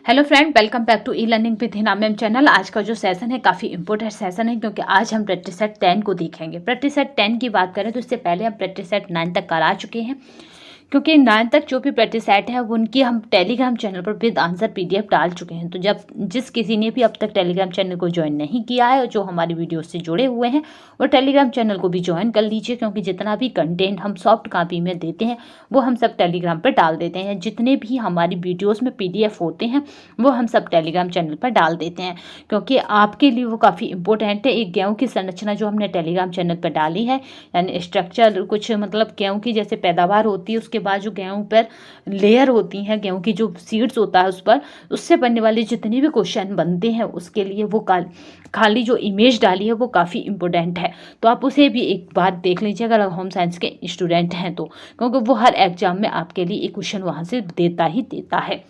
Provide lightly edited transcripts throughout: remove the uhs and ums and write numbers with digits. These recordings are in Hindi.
Hello friend, welcome back to E learning with Hina ma'am channel. आज का जो सेशन है काफ़ी इंपॉर्टेंट सेशन है क्योंकि आज हम प्रैक्टिस सेट 10 को देखेंगे। प्रैक्टिस सेट 10 की बात करें तो इससे पहले हम प्रैक्टिस सेट 9 तक करा चुके हैं क्योंकि 9 तक जो भी प्रैक्टिस सेट है उनकी हम टेलीग्राम चैनल पर विद आंसर पीडीएफ डाल चुके हैं। तो जब जिस किसी ने भी अब तक टेलीग्राम चैनल को ज्वाइन नहीं किया है और जो हमारी वीडियो से जुड़े हुए हैं वो टेलीग्राम चैनल को भी ज्वाइन कर लीजिए क्योंकि जितना भी कंटेंट हम सॉफ्ट कॉपी में देते हैं वो हम सब टेलीग्राम पर डाल देते हैं। जितने भी हमारी वीडियोज़ में पीडीएफ होते हैं वो हम सब टेलीग्राम चैनल पर डाल देते हैं क्योंकि आपके लिए वो काफ़ी इंपॉर्टेंट है। एक गेहूँ की संरचना जो हमने टेलीग्राम चैनल पर डाली है, यानी स्ट्रक्चर कुछ मतलब गेहूँ की जैसे पैदावार होती है उसके बाद जो गेहूँ पर लेयर होती हैं, गेहूँ की जो सीड्स होता है उस पर उससे बनने वाले जितने भी क्वेश्चन बनते हैं उसके लिए वो खाली जो इमेज डाली है वो काफ़ी इंपॉर्टेंट है। तो आप उसे भी एक बार देख लीजिए अगर होम साइंस के स्टूडेंट हैं तो, क्योंकि वो हर एग्जाम में आपके लिए एक क्वेश्चन वहाँ से देता ही देता है।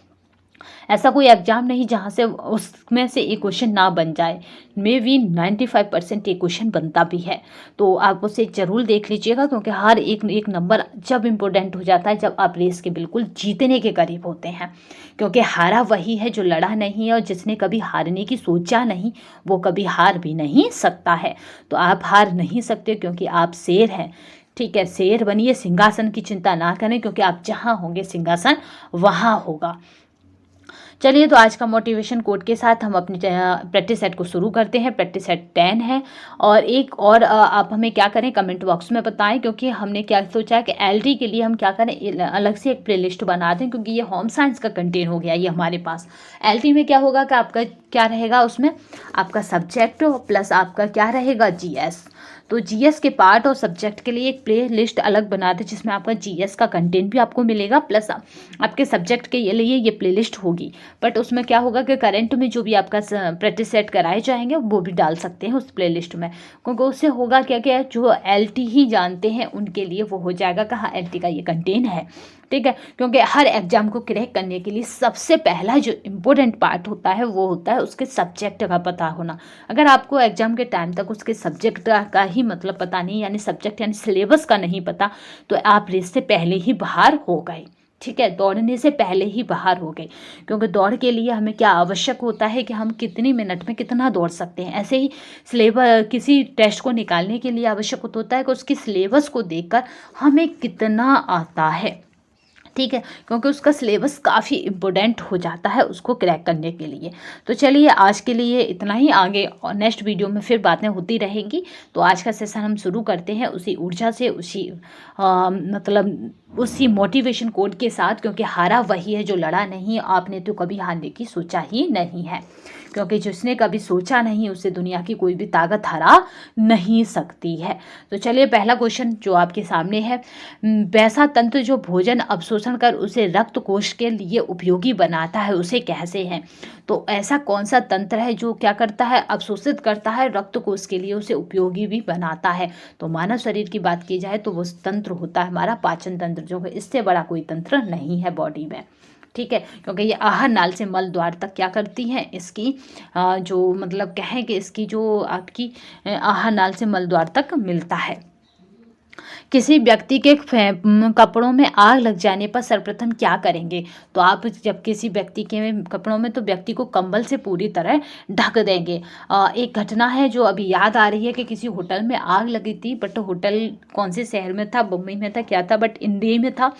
ऐसा कोई एग्जाम नहीं जहाँ से उसमें से एक क्वेश्चन ना बन जाए। मे बी 95% एक क्वेश्चन बनता भी है। तो आप उसे ज़रूर देख लीजिएगा क्योंकि हर एक नंबर जब इम्पोर्टेंट हो जाता है जब आप रेस के बिल्कुल जीतने के करीब होते हैं, क्योंकि हारा वही है जो लड़ा नहीं है और जिसने कभी हारने की सोचा नहीं वो कभी हार भी नहीं सकता है। तो आप हार नहीं सकते क्योंकि आप शेर हैं। ठीक है, शेर बनिए, सिंहासन की चिंता ना करें क्योंकि आप जहाँ होंगे सिंहासन वहाँ होगा। चलिए, तो आज का मोटिवेशन कोड के साथ हम अपनी प्रैक्टिस सेट को शुरू करते हैं। प्रैक्टिस सेट 10 है और एक और आप हमें क्या करें कमेंट बॉक्स में बताएं क्योंकि हमने क्या सोचा है कि एलटी के लिए हम क्या करें अलग से एक प्लेलिस्ट बना दें क्योंकि ये होम साइंस का कंटेंट हो गया ये हमारे पास। एलटी में क्या होगा कि आपका क्या रहेगा, उसमें आपका सब्जेक्ट प्लस आपका क्या रहेगा जीएस। तो जीएस के पार्ट और सब्जेक्ट के लिए एक प्ले लिस्ट अलग बना दें जिसमें आपका जीएस का कंटेंट भी आपको मिलेगा प्लस आपके सब्जेक्ट के लिए ये प्ले लिस्ट होगी। बट उसमें क्या होगा कि करंट में जो भी आपका प्रैक्टिस सेट कराए जाएंगे वो भी डाल सकते हैं उस प्लेलिस्ट में, क्योंकि उससे होगा क्या क्या जो एलटी ही जानते हैं उनके लिए वो हो जाएगा कि हाँ एलटी का ये कंटेंट है। ठीक है, क्योंकि हर एग्जाम को क्रैक करने के लिए सबसे पहला जो इम्पोर्टेंट पार्ट होता है वो होता है उसके सब्जेक्ट का पता होना। अगर आपको एग्जाम के टाइम तक उसके सब्जेक्ट का ही मतलब पता नहीं, यानी सब्जेक्ट यानी सिलेबस का नहीं पता, तो आप रेस से पहले ही बाहर हो गए। ठीक है, दौड़ने से पहले ही बाहर हो गए, क्योंकि दौड़ के लिए हमें क्या आवश्यक होता है कि हम कितनी मिनट में कितना दौड़ सकते हैं। ऐसे ही सिलेबस किसी टेस्ट को निकालने के लिए आवश्यक होता है कि उसकी सिलेबस को देखकर हमें कितना आता है। ठीक है, क्योंकि उसका सिलेबस काफ़ी इम्पोर्टेंट हो जाता है उसको क्रैक करने के लिए। तो चलिए आज के लिए इतना ही, आगे और नेक्स्ट वीडियो में फिर बातें होती रहेंगी। तो आज का सेशन हम शुरू करते हैं उसी ऊर्जा से, उसी मतलब उसी मोटिवेशन कोड के साथ, क्योंकि हारा वही है जो लड़ा नहीं। आपने तो कभी हारने की सोचा ही नहीं है, क्योंकि जिसने कभी सोचा नहीं उसे दुनिया की कोई भी ताकत हरा नहीं सकती है। तो चलिए पहला क्वेश्चन जो आपके सामने है, वैसा तंत्र जो भोजन अवशोषण कर उसे रक्त कोश के लिए उपयोगी बनाता है उसे कैसे है। तो ऐसा कौन सा तंत्र है जो क्या करता है, अवशोषित करता है, रक्त कोश के लिए उसे उपयोगी भी बनाता है। तो मानव शरीर की बात की जाए तो वो तंत्र होता है हमारा पाचन तंत्र, जो है इससे बड़ा कोई तंत्र नहीं है बॉडी में। ठीक है, क्योंकि ये आहार नाल से मल द्वार तक क्या करती हैं, इसकी जो मतलब कहें कि इसकी जो आपकी आहार नाल से मल द्वार तक मिलता है। किसी व्यक्ति के कपड़ों में आग लग जाने पर सर्वप्रथम क्या करेंगे। तो आप जब किसी व्यक्ति के कपड़ों में तो व्यक्ति को कंबल से पूरी तरह ढक देंगे। एक घटना है जो अभी याद आ रही है कि किसी होटल में आग लगी थी, बट होटल कौन से शहर में था, बम्बई में था, क्या था, बट इंडिया में था।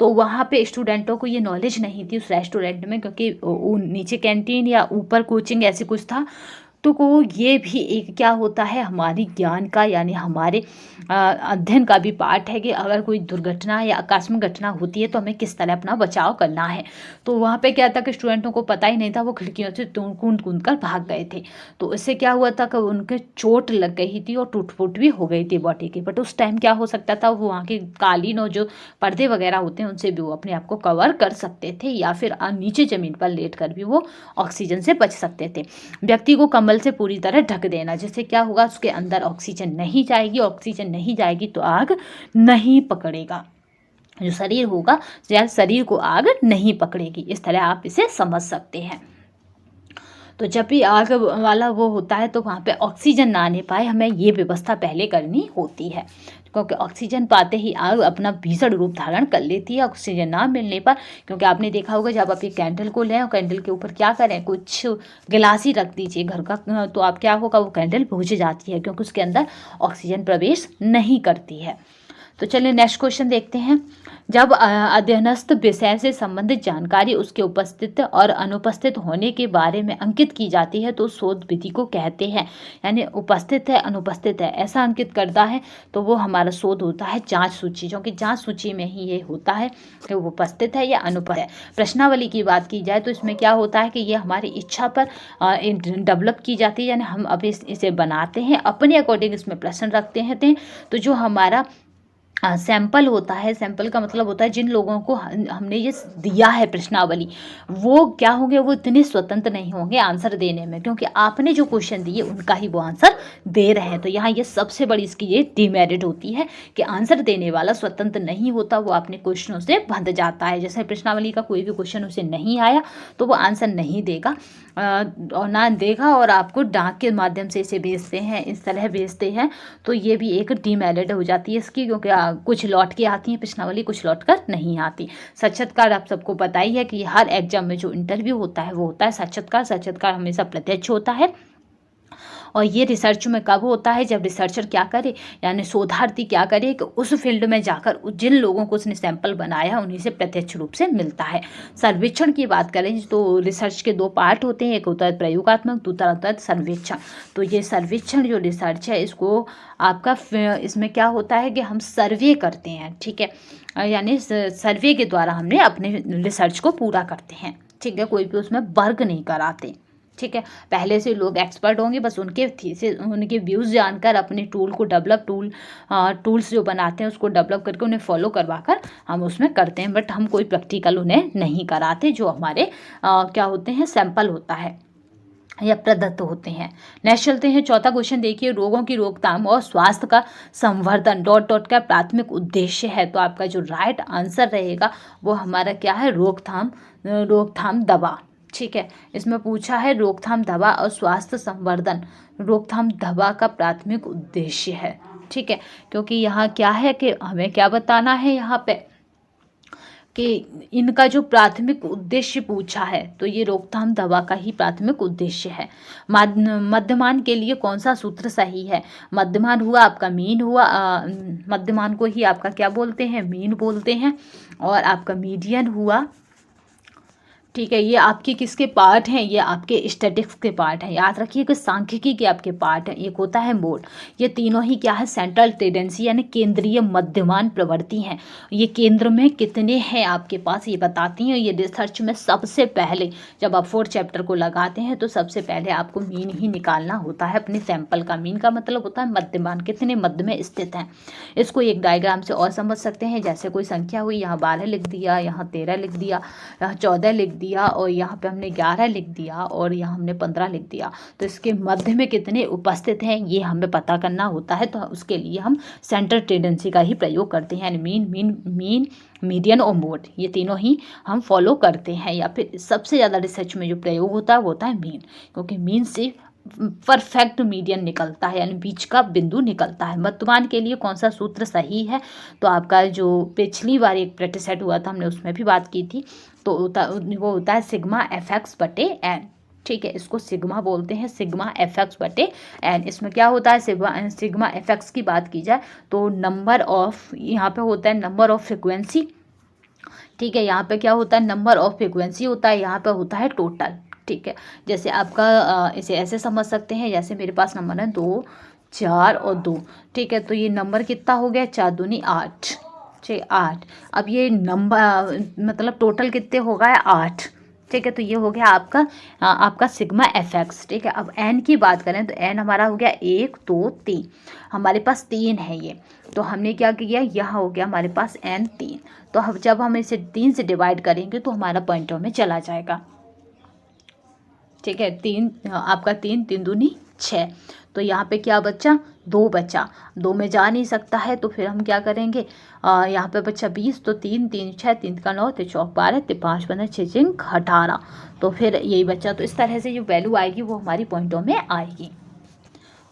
तो वहाँ पे स्टूडेंटों को ये नॉलेज नहीं थी उस रेस्टोरेंट में, क्योंकि नीचे कैंटीन या ऊपर कोचिंग ऐसे कुछ था। तो को ये भी एक क्या होता है हमारी ज्ञान का, यानी हमारे अध्ययन का भी पार्ट है कि अगर कोई दुर्घटना या आकस्मिक घटना होती है तो हमें किस तरह अपना बचाव करना है। तो वहाँ पे क्या था कि स्टूडेंटों को पता ही नहीं था, वो खिड़कियों से कूद कूद कर भाग गए थे। तो इससे क्या हुआ था कि उनके चोट लग गई थी और टूट फूट भी हो गई थी बॉडी की। बट उस टाइम क्या हो सकता था, वो वहाँ के कालीन और जो पर्दे वगैरह होते हैं उनसे भी वो अपने आप को कवर कर सकते थे, या फिर नीचे ज़मीन पर लेट कर भी वो ऑक्सीजन से बच सकते थे। व्यक्ति को कंबल से पूरी तरह ढक देना, जिससे क्या होगा उसके अंदर ऑक्सीजन नहीं जाएगी, ऑक्सीजन नहीं जाएगी तो आग नहीं पकड़ेगा, जो शरीर होगा या शरीर को आग नहीं पकड़ेगी। इस तरह आप इसे समझ सकते हैं। तो जब भी आग वाला वो होता है तो वहाँ पे ऑक्सीजन ना आने पाए, हमें ये व्यवस्था पहले करनी होती है। क्योंकि ऑक्सीजन पाते ही आग अपना भीषण रूप धारण कर लेती है ऑक्सीजन ना मिलने पर। क्योंकि आपने देखा होगा जब आप ये कैंडल को लें और कैंडल के ऊपर क्या करें, कुछ गिलास ही रख दीजिए घर का, तो आप क्या होगा, वो कैंडल बुझ जाती है क्योंकि उसके अंदर ऑक्सीजन प्रवेश नहीं करती है। तो चलिए नेक्स्ट क्वेश्चन देखते हैं। जब अध्ययनस्थ विषय से संबंधित जानकारी उसके उपस्थित और अनुपस्थित होने के बारे में अंकित की जाती है तो शोध विधि को कहते हैं। यानी उपस्थित है अनुपस्थित है ऐसा अंकित करता है तो वो हमारा शोध होता है जांच सूची, क्योंकि जांच सूची में ही ये होता है कि वो उपस्थित है या अनुपस्थित है। प्रश्नावली की बात की जाए तो इसमें क्या होता है कि ये हमारी इच्छा पर डेवलप की जाती है, यानी हम अब इसे बनाते हैं अपने अकॉर्डिंग, इसमें प्रश्न रखते हैं। तो जो हमारा सैंपल होता है, सैंपल का मतलब होता है जिन लोगों को हमने ये दिया है प्रश्नावली, वो क्या होंगे, वो इतने स्वतंत्र नहीं होंगे आंसर देने में, क्योंकि आपने जो क्वेश्चन दिए उनका ही वो आंसर दे रहे हैं। तो यहाँ ये सबसे बड़ी इसकी ये डिमेरिट होती है कि आंसर देने वाला स्वतंत्र नहीं होता, वो अपने क्वेश्चनों से बंध जाता है। जैसे प्रश्नावली का कोई भी क्वेश्चन उसे नहीं आया तो वो आंसर नहीं देगा और ना देगा, और आपको डाक के माध्यम से इसे भेजते हैं, इस तरह भेजते हैं। तो ये भी एक डिमेरिट हो जाती है इसकी, क्योंकि कुछ लौट के आती है प्रश्नावली, कुछ लौट कर नहीं आती। साक्षात्कार आप सबको पता ही है कि हर एग्जाम में जो इंटरव्यू होता है वो होता है साक्षात्कार। साक्षात्कार हमेशा प्रत्यक्ष होता है और ये रिसर्च में कब होता है, जब रिसर्चर क्या करे, यानी शोधार्थी क्या करे कि उस फील्ड में जाकर जिन लोगों को उसने सैंपल बनाया उन्हीं से प्रत्यक्ष रूप से मिलता है। सर्वेक्षण की बात करें तो रिसर्च के दो पार्ट होते हैं, एक होता है प्रयोगात्मक, दूसरा होता है सर्वेक्षण। तो ये सर्वेक्षण जो रिसर्च है इसको आपका इसमें क्या होता है कि हम सर्वे करते हैं, ठीक है, यानी सर्वे के द्वारा हमने अपने रिसर्च को पूरा करते हैं, ठीक है, कोई भी उसमें वर्क नहीं कराते, ठीक है। पहले से लोग एक्सपर्ट होंगे, बस उनके थीसिस उनके व्यूज़ जानकर अपने टूल को टूल्स जो बनाते हैं उसको डेवलप करके उन्हें फॉलो करवाकर हम उसमें करते हैं, बट हम कोई प्रैक्टिकल उन्हें नहीं कराते जो हमारे क्या होते हैं सैंपल होता है या प्रदत्त होते हैं। नेक्स्ट चलते हैं, चौथा क्वेश्चन देखिए, रोगों की रोकथाम और स्वास्थ्य का संवर्धन डॉट का प्राथमिक उद्देश्य है। तो आपका जो राइट आंसर रहेगा वो हमारा क्या है, रोकथाम दवा, ठीक है। इसमें पूछा है रोकथाम दवा और स्वास्थ्य संवर्धन, रोकथाम दवा का प्राथमिक उद्देश्य है, ठीक है। क्योंकि यहाँ क्या है कि हमें क्या बताना है यहाँ पे कि इनका जो प्राथमिक उद्देश्य पूछा है तो ये रोकथाम दवा का ही प्राथमिक उद्देश्य है। मध्यमान के लिए कौन सा सूत्र सही है, मध्यमान हुआ आपका मीन हुआ, मध्यमान को ही आपका क्या बोलते हैं, मीन बोलते हैं, और आपका मीडियन हुआ, ठीक है। ये आपके किसके पार्ट हैं, ये आपके स्टैटिस्टिक्स के पार्ट हैं, याद रखिए कि सांख्यिकी के आपके पार्ट हैं। एक होता है मोड, ये तीनों ही क्या है, सेंट्रल टेंडेंसी यानी केंद्रीय मध्यमान प्रवृत्ति हैं। ये केंद्र में कितने हैं आपके पास ये बताती हैं। ये रिसर्च में सबसे पहले जब आप 4th चैप्टर को लगाते हैं तो सबसे पहले आपको मीन ही निकालना होता है अपने सैंपल का। मीन का मतलब होता है मध्यमान, कितने मध्य में स्थित हैं। इसको एक डायग्राम से और समझ सकते हैं, जैसे कोई संख्या हुई, यहाँ 12 लिख दिया, यहाँ 13 लिख दिया, यहाँ 14 लिख दिया, और यहाँ पे हमने 11 लिख दिया, और यहाँ हमने 15 लिख दिया। तो इसके मध्य में कितने उपस्थित हैं ये हमें पता करना होता है, तो उसके लिए हम सेंटर टेंडेंसी का ही प्रयोग करते हैं, यानी मीन मीडियन और मोड, ये तीनों ही हम फॉलो करते हैं। या फिर सबसे ज़्यादा रिसर्च में जो प्रयोग होता है वो होता है मीन, क्योंकि मीन से परफेक्ट मीडियन निकलता है, यानी बीच का बिंदु निकलता है। मध्यमान के लिए कौन सा सूत्र सही है, तो आपका जो पिछली बार एक प्रैक्टिस सेट हुआ था हमने उसमें भी बात की थी, तो वो होता है सिग्मा FX बटे एन, ठीक है। इसको सिग्मा बोलते हैं, सिग्मा FX बटे एन। इसमें क्या होता है, सिग्मा FX की बात की जाए तो नंबर ऑफ, यहाँ पे होता है नंबर ऑफ फ्रिक्वेंसी, ठीक है। यहाँ पे क्या होता है, नंबर ऑफ फ्रिक्वेंसी होता है, यहाँ पे होता है टोटल, ठीक है। जैसे आपका इसे ऐसे समझ सकते हैं, जैसे मेरे पास नंबर है 2, 4 और 2, ठीक है। तो ये नंबर कितना हो गया, 4 दूनी 8, ठीक 8। अब ये नंबर मतलब टोटल कितने हो गए 8, ठीक है। तो ये हो गया आपका सिग्मा FX, ठीक है। अब एन की बात करें तो एन हमारा हो गया 1, 2, 3, हमारे पास 3 है ये, तो हमने क्या किया, यहाँ हो गया हमारे पास n 3। तो अब जब हम इसे 3 से डिवाइड करेंगे तो हमारा पॉइंटों में चला जाएगा, ठीक है। 3 आपका 3 दूनी 6, तो यहाँ पे क्या बचा, 2 बचा, 2 में जा नहीं सकता है, तो फिर हम क्या करेंगे, यहाँ पे बचा 20, तो 3 3 6, 3 का 9, 3 4 12, 3 5 15 6 6 18, तो फिर यही बचा। तो इस तरह से जो वैल्यू आएगी वो हमारी पॉइंटों में आएगी।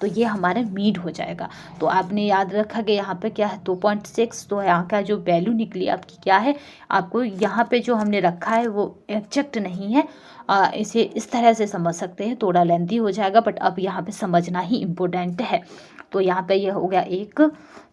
तो ये हमारा मीड हो जाएगा। तो आपने याद रखा कि यहाँ पे क्या है 2.6, तो यहाँ का जो वैल्यू निकली आपकी क्या है, आपको यहाँ पे जो हमने रखा है वो एग्जैक्ट नहीं है। इसे इस तरह से समझ सकते हैं, थोड़ा लेंथी हो जाएगा बट अब यहाँ पे समझना ही इम्पोर्टेंट है। तो यहाँ पे ये हो गया 1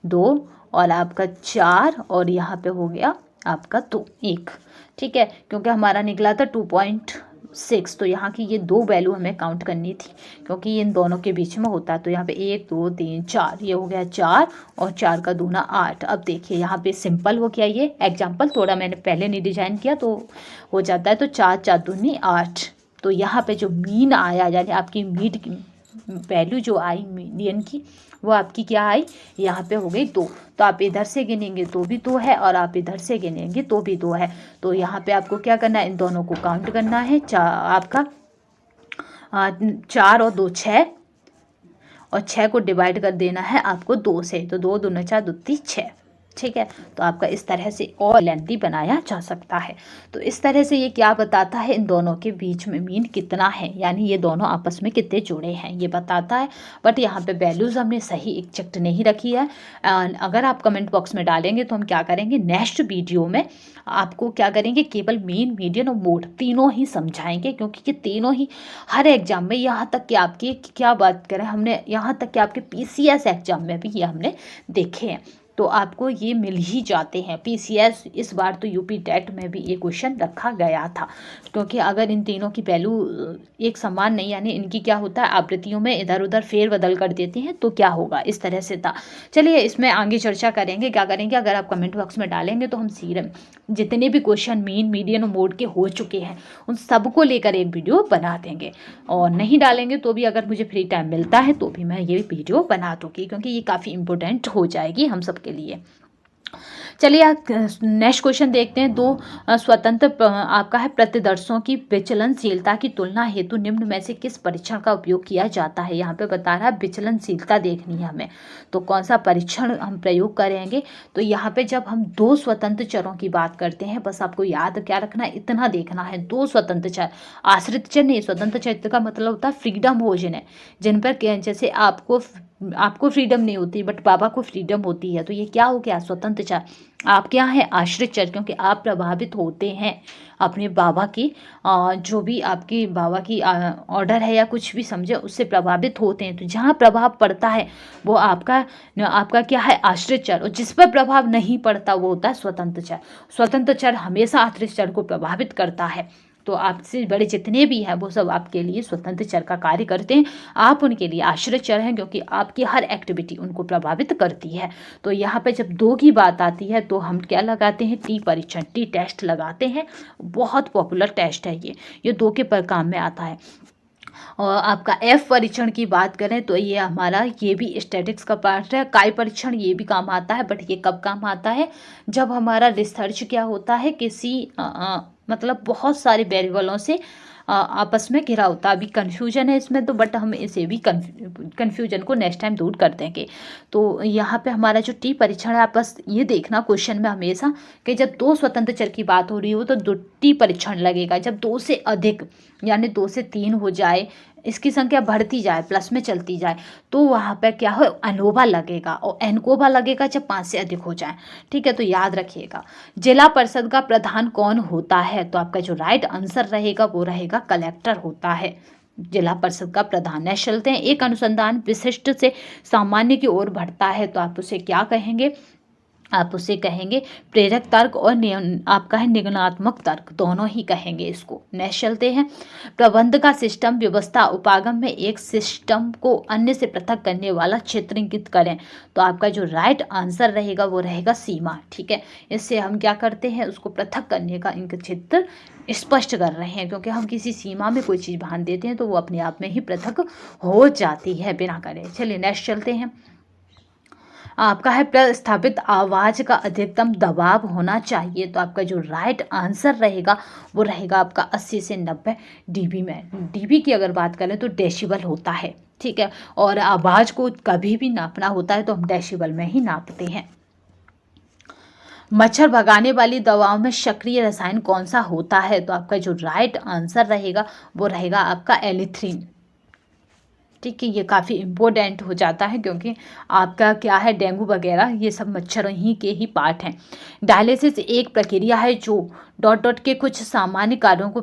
2 और आपका 4 और यहाँ पे हो गया आपका 2 1, ठीक है, क्योंकि हमारा निकला था 2.6, तो यहाँ की ये 2 वैल्यू हमें काउंट करनी थी क्योंकि ये इन दोनों के बीच में होता है। तो यहाँ पे 1 2 3 4, ये हो गया 4 और 4 का दूना 8। अब देखिए यहाँ पे सिंपल हो गया, ये एग्जाम्पल थोड़ा मैंने पहले नहीं डिजाइन किया तो हो जाता है। तो 4 4 दूनी 8, तो यहाँ पे जो मीन आया यानी आपकी मीड की वैल्यू जो आई मीडियन की, वो आपकी क्या आई, यहाँ पे हो गई 2। तो आप इधर से गिनेंगे तो भी 2 है और आप इधर से गिनेंगे तो भी 2 है। तो यहाँ पे आपको क्या करना है, इन दोनों को काउंट करना है। आपका 4 और 2 6 और 6 को डिवाइड कर देना है आपको 2 से, तो 2 दूना 4 2 3 6, ठीक है। तो आपका इस तरह से और लेंथी बनाया जा सकता है। तो इस तरह से ये क्या बताता है, इन दोनों के बीच में मीन कितना है, यानी ये दोनों आपस में कितने जुड़े हैं ये बताता है। बट यहाँ पे वैल्यूज़ हमने सही एग्जैक्ट नहीं रखी है। अगर आप कमेंट बॉक्स में डालेंगे तो हम क्या करेंगे, नेक्स्ट वीडियो में आपको क्या करेंगे, केवल मीन मीडियन और मोड तीनों ही समझाएंगे, क्योंकि ये तीनों ही हर एग्जाम में, यहाँ तक कि आपकी क्या बात करें, हमने यहाँ तक कि आपके PCS एग्जाम में भी ये हमने देखे हैं। तो आपको ये मिल ही जाते हैं। PCS इस बार तो यूपी टेट में भी ये क्वेश्चन रखा गया था, क्योंकि अगर इन तीनों की वैल्यू एक समान नहीं, यानी इनकी क्या होता है आवृत्तियों में इधर उधर फेर बदल कर देती हैं, तो क्या होगा, इस तरह से था। चलिए इसमें आगे चर्चा करेंगे, क्या करेंगे, अगर आप कमेंट बॉक्स में डालेंगे तो हम सीरम जितने भी क्वेश्चन मीन मीडियन और मोड के हो चुके हैं उन सबको लेकर एक वीडियो बना देंगे। और नहीं डालेंगे तो भी अगर मुझे फ्री टाइम मिलता है तो भी मैं ये वीडियो बना दूँगी, क्योंकि ये काफ़ी इंपॉर्टेंट हो जाएगी हम सब के लिए। चलिए नेक्स्ट क्वेश्चन देखते हैं। 2 स्वतंत्र आपका है प्रतिदर्शों की विचलनशीलता की तुलना हेतु निम्न में से किस परीक्षण का उपयोग किया जाता है। यहाँ पे बता रहा है विचलनशीलता देखनी है हमें, तो कौन सा परीक्षण हम प्रयोग करेंगे। तो यहाँ पे जब हम 2 स्वतंत्र चरों की बात करते हैं, बस आपको याद क्या रखना है, इतना देखना है, 2 स्वतंत्र चर, आश्रित चर नहीं। स्वतंत्र चर का मतलब होता है फ्रीडम हो जिन पर जैसे आपको फ्रीडम नहीं होती बट बाबा को फ्रीडम होती है, तो ये क्या हो गया, स्वतंत्र चर। आप क्या है, आश्रित चर, क्योंकि आप प्रभावित होते हैं अपने बाबा की जो भी आपकी बाबा की ऑर्डर है या कुछ भी समझे उससे प्रभावित होते हैं। तो जहाँ प्रभाव पड़ता है वो आपका क्या है, आश्रित चर, और जिस पर प्रभाव नहीं पड़ता वो होता है स्वतंत्र चर। स्वतंत्र चर हमेशा आश्रित चर को प्रभावित करता है। तो आपसे बड़े जितने भी हैं वो सब आपके लिए स्वतंत्र चर का कार्य करते हैं, आप उनके लिए आश्रित चर हैं, क्योंकि आपकी हर एक्टिविटी उनको प्रभावित करती है। तो यहाँ पे जब 2 की बात आती है तो हम क्या लगाते हैं, टी परीक्षण, टी टेस्ट लगाते हैं। बहुत पॉपुलर टेस्ट है ये 2 के पर काम में आता है। और आपका F परीक्षण की बात करें तो ये हमारा ये भी स्टैटिक्स का पार्ट है। काई परीक्षण ये भी काम आता है, बट ये कब काम आता है, जब हमारा रिसर्च क्या होता है, किसी मतलब बहुत सारे वेरिएबलों से आपस में घिरा होता है। अभी कन्फ्यूजन है इसमें तो, बट हम इसे भी कन्फ्यूजन को नेक्स्ट टाइम दूर कर देंगे। तो यहाँ पे हमारा जो टी परीक्षण है, आप बस ये देखना क्वेश्चन में हमेशा कि जब 2 स्वतंत्र चर की बात हो रही हो तो 2 टी परीक्षण लगेगा। जब 2 से अधिक यानी 2 से 3 हो जाए, इसकी संख्या बढ़ती जाए, प्लस में चलती जाए, तो वहाँ पर क्या हो, एनोवा लगेगा, और एनकोवा लगेगा जब 5 से अधिक हो जाए। ठीक है, तो याद रखिएगा। जिला परिषद का प्रधान कौन होता है, तो आपका जो राइट आंसर रहेगा वो रहेगा कलेक्टर होता है जिला परिषद का प्रधान। नेक्स्ट चलते हैं। एक अनुसंधान विशिष्ट से सामान्य की ओर बढ़ता है, तो आप उसे क्या कहेंगे, आप उसे कहेंगे प्रेरक तर्क, और आपका है निगमनात्मक तर्क, दोनों ही कहेंगे इसको। नेक्स्ट चलते हैं। प्रबंध का सिस्टम व्यवस्था उपागम में एक सिस्टम को अन्य से पृथक करने वाला क्षेत्र इंगित करें, तो आपका जो राइट आंसर रहेगा वो रहेगा सीमा। ठीक है, इससे हम क्या करते हैं, उसको पृथक करने का इंगित क्षेत्र स्पष्ट कर रहे हैं, क्योंकि हम किसी सीमा में कोई चीज़ बांध देते हैं तो वो अपने आप में ही पृथक हो जाती है बिना करे। चलिए नेक्स्ट चलते हैं। आपका है प्रस्थापित आवाज़ का अधिकतम दबाव होना चाहिए, तो आपका जो राइट आंसर रहेगा वो रहेगा आपका 80 से 90 dB में। dB की अगर बात करें तो डेसिबल होता है। ठीक है, और आवाज़ को कभी भी नापना होता है तो हम डेसिबल में ही नापते हैं। मच्छर भगाने वाली दवाओं में सक्रिय रसायन कौन सा होता है, तो आपका जो राइट आंसर रहेगा वो रहेगा आपका एलिथ्रीन। ठीक है, ये काफ़ी इम्पोर्टेंट हो जाता है क्योंकि आपका क्या है, डेंगू वगैरह ये सब मच्छरों ही के ही पार्ट हैं। डायलिसिस एक प्रक्रिया है जो डॉट डॉट के कुछ सामान्य कार्यों को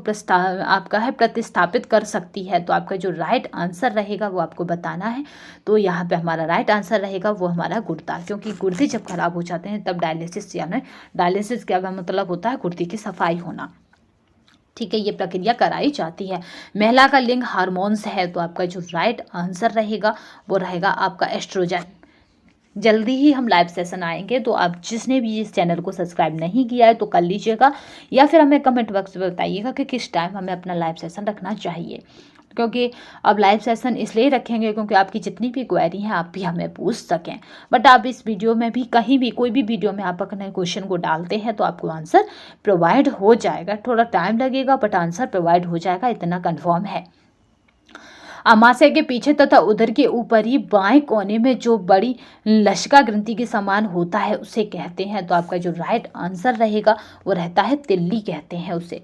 आपका है प्रतिस्थापित कर सकती है। तो आपका जो राइट आंसर रहेगा वो आपको बताना है। तो यहाँ पे हमारा राइट आंसर रहेगा वो हमारा गुर्दा, क्योंकि गुर्दे जब खराब हो जाते हैं तब डायलिसिस, यानी डायलिसिस का मतलब होता है गुर्दे की सफाई होना। ठीक है, ये प्रक्रिया कराई जाती है। महिला का लिंग हार्मोन्स है, तो आपका जो राइट आंसर रहेगा वो रहेगा आपका एस्ट्रोजन। जल्दी ही हम लाइव सेशन आएंगे, तो आप जिसने भी इस चैनल को सब्सक्राइब नहीं किया है तो कर लीजिएगा, या फिर हमें कमेंट बॉक्स में बताइएगा कि किस टाइम हमें अपना लाइव सेशन रखना चाहिए। क्योंकि अब लाइव सेशन इसलिए रखेंगे क्योंकि आपकी जितनी भी क्वेरी हैं आप भी हमें पूछ सकें। बट आप इस वीडियो में भी कहीं भी कोई भी वीडियो में आप अपने क्वेश्चन को डालते हैं तो आपको आंसर प्रोवाइड हो जाएगा। थोड़ा टाइम लगेगा बट आंसर प्रोवाइड हो जाएगा, इतना कन्फर्म है। अमाशय के पीछे तथा उदर के ऊपरी बाएं कोने में जो बड़ी लसिका ग्रंथि के समान होता है उसे कहते हैं। तो आपका जो राइट आंसर रहेगा वो रहता है तिल्ली, कहते हैं उसे।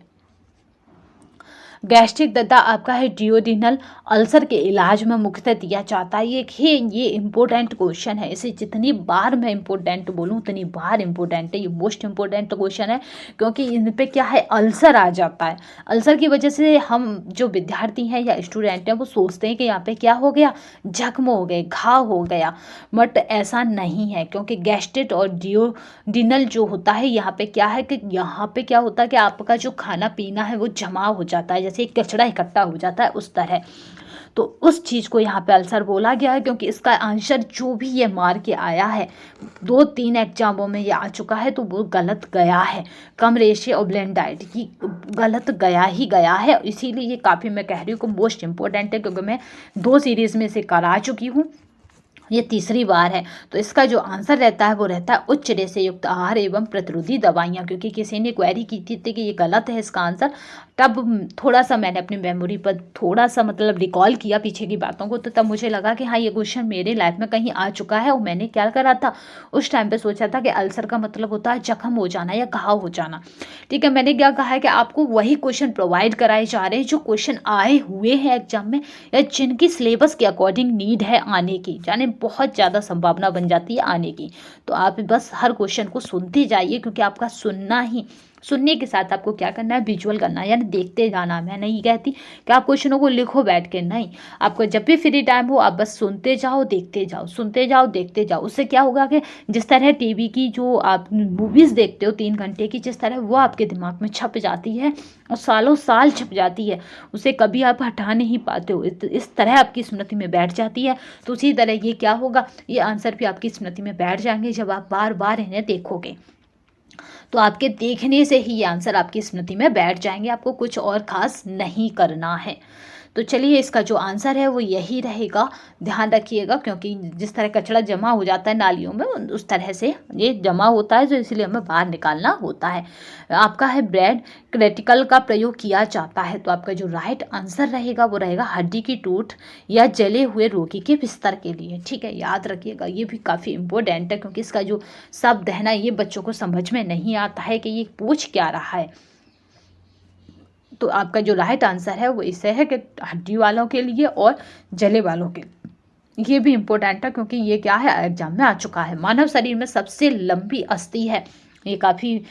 गैस्ट्रिक तथा आपका है डियोडिनल अल्सर के इलाज में मुख्यतः दिया जाता है। ये इम्पोर्टेंट क्वेश्चन है, इसे जितनी बार मैं इम्पोर्टेंट बोलूँ उतनी बार इम्पोर्टेंट है। ये मोस्ट इम्पोर्टेंट क्वेश्चन है क्योंकि इन पे क्या है, अल्सर आ जाता है। अल्सर की वजह से हम जो विद्यार्थी हैं या स्टूडेंट हैं वो सोचते हैं कि यहाँ पे क्या हो गया, जख्म हो गए, घाव हो गया, बट ऐसा नहीं है। क्योंकि गैस्ट्रिक और डियोडिनल जो होता है यहाँ पे क्या है कि यहाँ पे क्या होता है कि आपका जो खाना पीना है वो जमा हो जाता है, जैसे एक कचरा इकट्ठा हो जाता है उस तरह। तो उस चीज़ को यहाँ पे अल्सर बोला गया है, क्योंकि इसका आंसर जो भी ये मार के आया है 2-3 एग्जामों में ये आ चुका है तो वो गलत गया है। कम रेशे और ब्लेंड डाइट ये गलत गया ही गया है, इसीलिए ये काफ़ी मैं कह रही हूँ कि मोस्ट इंपॉर्टेंट है, क्योंकि मैं 2 सीरीज़ में से करा चुकी हूँ, ये तीसरी बार है। तो इसका जो आंसर रहता है वो रहता है उच्च रेशे युक्त आहार एवं प्रतिरोधी दवाइयाँ, क्योंकि किसी ने क्वेरी की थी कि ये गलत है इसका आंसर। तब थोड़ा सा मैंने अपनी मेमोरी पर थोड़ा सा मतलब रिकॉल किया पीछे की बातों को, तो तब मुझे लगा कि हाँ ये क्वेश्चन मेरे लाइफ में कहीं आ चुका है। और मैंने क्या करा था उस टाइम पे, सोचा था कि अल्सर का मतलब होता है जख्म हो जाना या घाव हो जाना। ठीक है, मैंने क्या कहा है कि आपको वही क्वेश्चन प्रोवाइड कराए जा रहे हैं जो क्वेश्चन आए हुए हैं एग्जाम में, या जिनकी सिलेबस के अकॉर्डिंग नीड है आने की, यानी बहुत ज़्यादा संभावना बन जाती है आने की। तो आप बस हर क्वेश्चन को सुनते जाइए, क्योंकि आपका सुनने के साथ आपको क्या करना है, विजुअल करना है, यानी देखते जाना। मैं नहीं कहती कि आप क्वेश्चनों को लिखो बैठ के, नहीं, आपको जब भी फ्री टाइम हो आप बस सुनते जाओ, देखते जाओ, सुनते जाओ, देखते जाओ। उससे क्या होगा कि जिस तरह टीवी की जो आप मूवीज़ देखते हो 3 घंटे की, जिस तरह वो आपके दिमाग में छप जाती है और सालों साल छप जाती है, उसे कभी आप हटा नहीं पाते हो, इस तरह आपकी स्मृति में बैठ जाती है। तो उसी तरह ये क्या होगा, ये आंसर भी आपकी स्मृति में बैठ जाएंगे जब आप बार बार इन्हें देखोगे। तो आपके देखने से ही ये आंसर आपकी स्मृति में बैठ जाएंगे, आपको कुछ और खास नहीं करना है। तो चलिए इसका जो आंसर है वो यही रहेगा, ध्यान रखिएगा, क्योंकि जिस तरह कचरा जमा हो जाता है नालियों में उस तरह से ये जमा होता है, तो इसलिए हमें बाहर निकालना होता है। आपका है ब्रेड क्रिटिकल का प्रयोग किया जाता है, तो आपका जो राइट आंसर रहेगा वो रहेगा हड्डी की टूट या जले हुए रोगी के बिस्तर के लिए। ठीक है, याद रखिएगा, ये भी काफ़ी इंपॉर्टेंट है, क्योंकि इसका जो शब्द है ना ये बच्चों को समझ में नहीं आता है कि ये पूछ क्या रहा है। तो आपका जो राइट आंसर है वो इससे है कि हड्डी वालों के लिए और जले वालों के लिए। ये भी इम्पोर्टेंट है क्योंकि ये क्या है एग्जाम में आ चुका है। मानव शरीर में सबसे लंबी अस्थि है, ये काफ़ी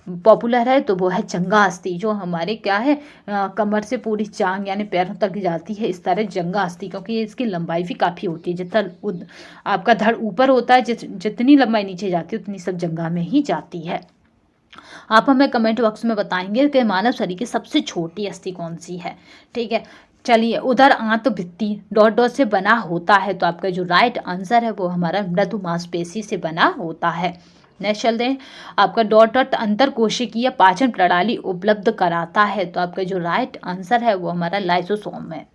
पॉपुलर है, तो वो है जंगा अस्थि, जो हमारे क्या है कमर से पूरी जांग यानी पैरों तक जाती है, इस तरह जंगा अस्थि, क्योंकि इसकी लंबाई भी काफ़ी होती है। जितना आपका धड़ ऊपर होता है, जितनी लंबाई नीचे जाती है उतनी सब जंगा में ही जाती है। आप हमें कमेंट बॉक्स में बताएंगे कि मानव शरीर की सबसे छोटी अस्थि कौन सी है। ठीक है, चलिए उधर आंत भित्ति डॉट डॉट से बना होता है, तो आपका जो राइट आंसर है वो हमारा मृदु मांसपेशी से बना होता है। नेक्स्ट चलते हैं, आपका डॉट डॉट अंतर कोशिकीय पाचन प्रणाली उपलब्ध कराता है, तो आपका जो राइट आंसर है वो हमारा लाइसोसोम है।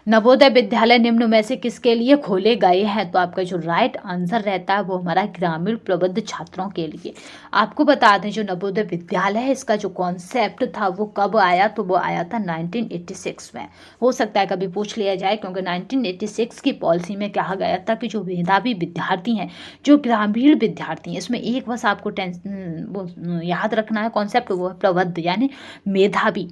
नवोदय विद्यालय निम्न में से किसके लिए खोले गए हैं, तो आपका जो राइट आंसर रहता है वो हमारा ग्रामीण प्रबुद्ध छात्रों के लिए। आपको बता दें जो नवोदय विद्यालय है इसका जो कॉन्सेप्ट था वो कब आया, तो वो आया था 1986 में। हो सकता है कभी पूछ लिया जाए, क्योंकि 1986 की पॉलिसी में कहा गया था कि जो मेधावी विद्यार्थी हैं, जो ग्रामीण विद्यार्थी हैं, इसमें एक बस आपको वो याद रखना है कॉन्सेप्ट, वो है प्रबुद्ध यानी मेधावी।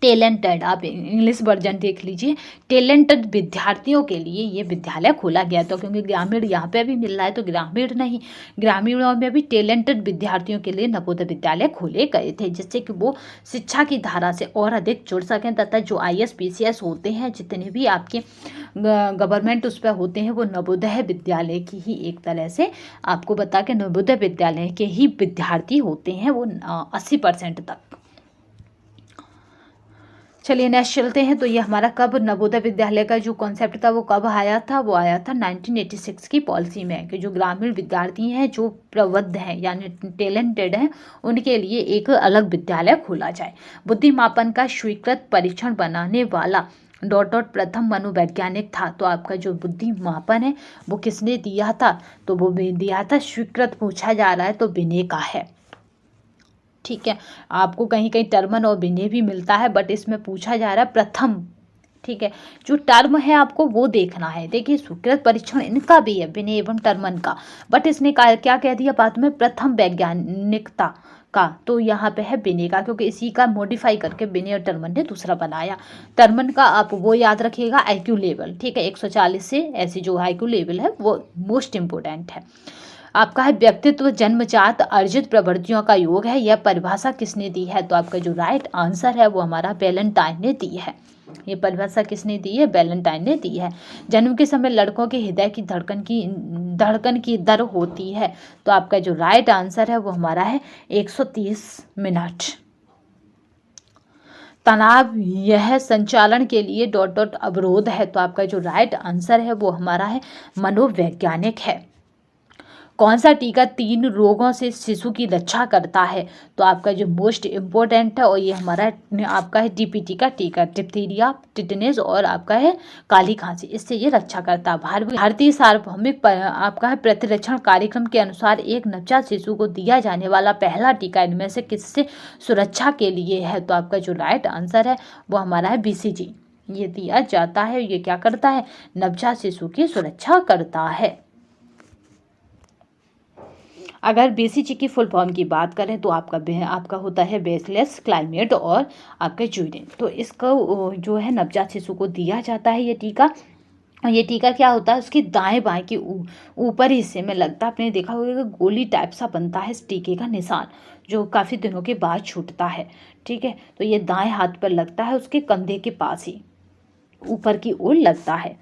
टैलेंटेड, आप इंग्लिश वर्जन देख लीजिए, टैलेंटेड विद्यार्थियों के लिए ये विद्यालय खोला गया था, क्योंकि ग्रामीण यहाँ पे भी मिल रहा है तो ग्रामीण नहीं, ग्रामीणों में भी टैलेंटेड विद्यार्थियों के लिए नवोदय विद्यालय खोले गए थे, जिससे कि वो शिक्षा की धारा से और अधिक जुड़ सकें, तथा जो IAS PCS होते हैं, जितने भी आपके गवर्नमेंट उस पर होते हैं, वो नवोदय विद्यालय की ही एक तरह से आपको बता के नवोदय विद्यालय के ही विद्यार्थी होते हैं वो 80% तक। चलिए नेक्स्ट चलते हैं। तो ये हमारा कब नवोदय विद्यालय का जो कॉन्सेप्ट था वो कब आया था, वो आया था 1986 की पॉलिसी में, कि जो ग्रामीण विद्यार्थी हैं जो प्रबुद्ध हैं यानी टैलेंटेड हैं उनके लिए एक अलग विद्यालय खोला जाए। बुद्धिमापन का स्वीकृत परीक्षण बनाने वाला ... प्रथम मनोवैज्ञानिक था। तो आपका जो बुद्धिमापन है वो किसने दिया था, तो वो दिया था स्वीकृत, पूछा जा रहा है तो विनय का है। ठीक है, आपको कहीं कहीं टर्मन और विनय भी मिलता है, बट इसमें पूछा जा रहा है प्रथम। ठीक है, जो टर्म है आपको वो देखना है। देखिए स्वीकृत परीक्षण इनका भी है, विनय एवं टर्मन का, बट इसने क्या कह दिया बाद में, प्रथम वैज्ञानिकता का, तो यहाँ पे है विनय का, क्योंकि इसी का मॉडिफाई करके विनय और टर्मन ने दूसरा बनाया। टर्मन का आप वो याद रखिएगा IQ लेवल, ठीक है, 140 से ऐसी जो IQ लेवल है वो मोस्ट इम्पोर्टेंट है। आपका है व्यक्तित्व जन्मजात अर्जित प्रवृत्तियों का योग है, यह परिभाषा किसने दी है, तो आपका जो राइट आंसर है वो हमारा वैलेंटाइन ने दी है। ये परिभाषा किसने दी है, वैलेंटाइन ने दी है। जन्म के समय लड़कों के हृदय की धड़कन की दर होती है, तो आपका जो राइट आंसर है वो हमारा है 130 मिनट। तनाव यह संचालन के लिए ... अवरोध है, तो आपका जो राइट आंसर है वो हमारा है मनोवैज्ञानिक है। कौन सा टीका 3 रोगों से शिशु की रक्षा करता है, तो आपका जो मोस्ट इम्पोर्टेंट है और ये हमारा आपका है DPT का टीका, डिप्थीरिया, टिटनेस और आपका है काली खांसी, इससे ये रक्षा करता है। भारतीय सार्वभौमिक आपका है प्रतिरक्षण कार्यक्रम के अनुसार एक नवजात शिशु को दिया जाने वाला पहला टीका इनमें से किससे सुरक्षा के लिए है, तो आपका जो राइट आंसर है वो हमारा है BCG। ये दिया जाता है, ये क्या करता है, नवजात शिशु की सुरक्षा करता है। अगर BCG की फुल फॉर्म की बात करें तो आपका होता है बेसलेस, क्लाइमेट और आपके ज्यूरिन। तो इसका जो है नवजात शिशु को दिया जाता है ये टीका। और ये टीका क्या होता है, उसकी दाएं बाएं के ऊपर हिस्से में लगता है, आपने देखा होगा गोली टाइप सा बनता है इस टीके का निशान, जो काफ़ी दिनों के बाद छूटता है। ठीक है, तो ये दाएं हाथ पर लगता है, उसके कंधे के पास ही ऊपर की ओर लगता है।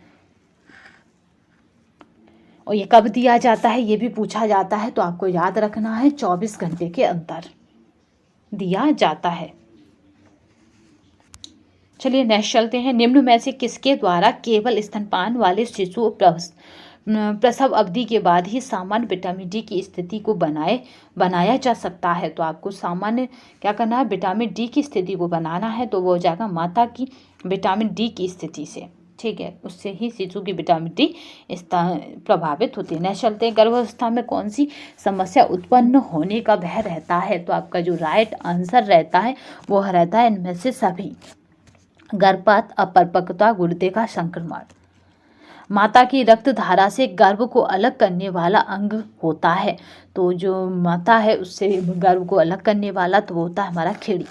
और ये कब दिया जाता है ये भी पूछा जाता है, तो आपको याद रखना है 24 घंटे के अंदर दिया जाता है। चलिए नेक्स्ट चलते हैं। निम्न में से किसके द्वारा केवल स्तनपान वाले शिशु प्रसव अवधि के बाद ही सामान्य विटामिन डी की स्थिति को बनाया जा सकता है, तो आपको सामान्य क्या करना है, विटामिन डी की स्थिति को बनाना है, तो वो हो जाएगा माता की विटामिन डी की स्थिति से। ठीक है, उससे ही शिशु की विटामिन डी प्रभावित होती है। नेक्स्ट चलते हैं। गर्भावस्था में कौन सी समस्या उत्पन्न होने का भय रहता है, तो आपका जो राइट आंसर रहता है वो रहता है इनमें से सभी। गर्भपात, अपरिपक्वता, गुर्दे का संक्रमण। माता की रक्त धारा से गर्भ को अलग करने वाला अंग होता है, तो जो माता है उससे गर्भ को अलग करने वाला तो वो होता है हमारा खेड़ी।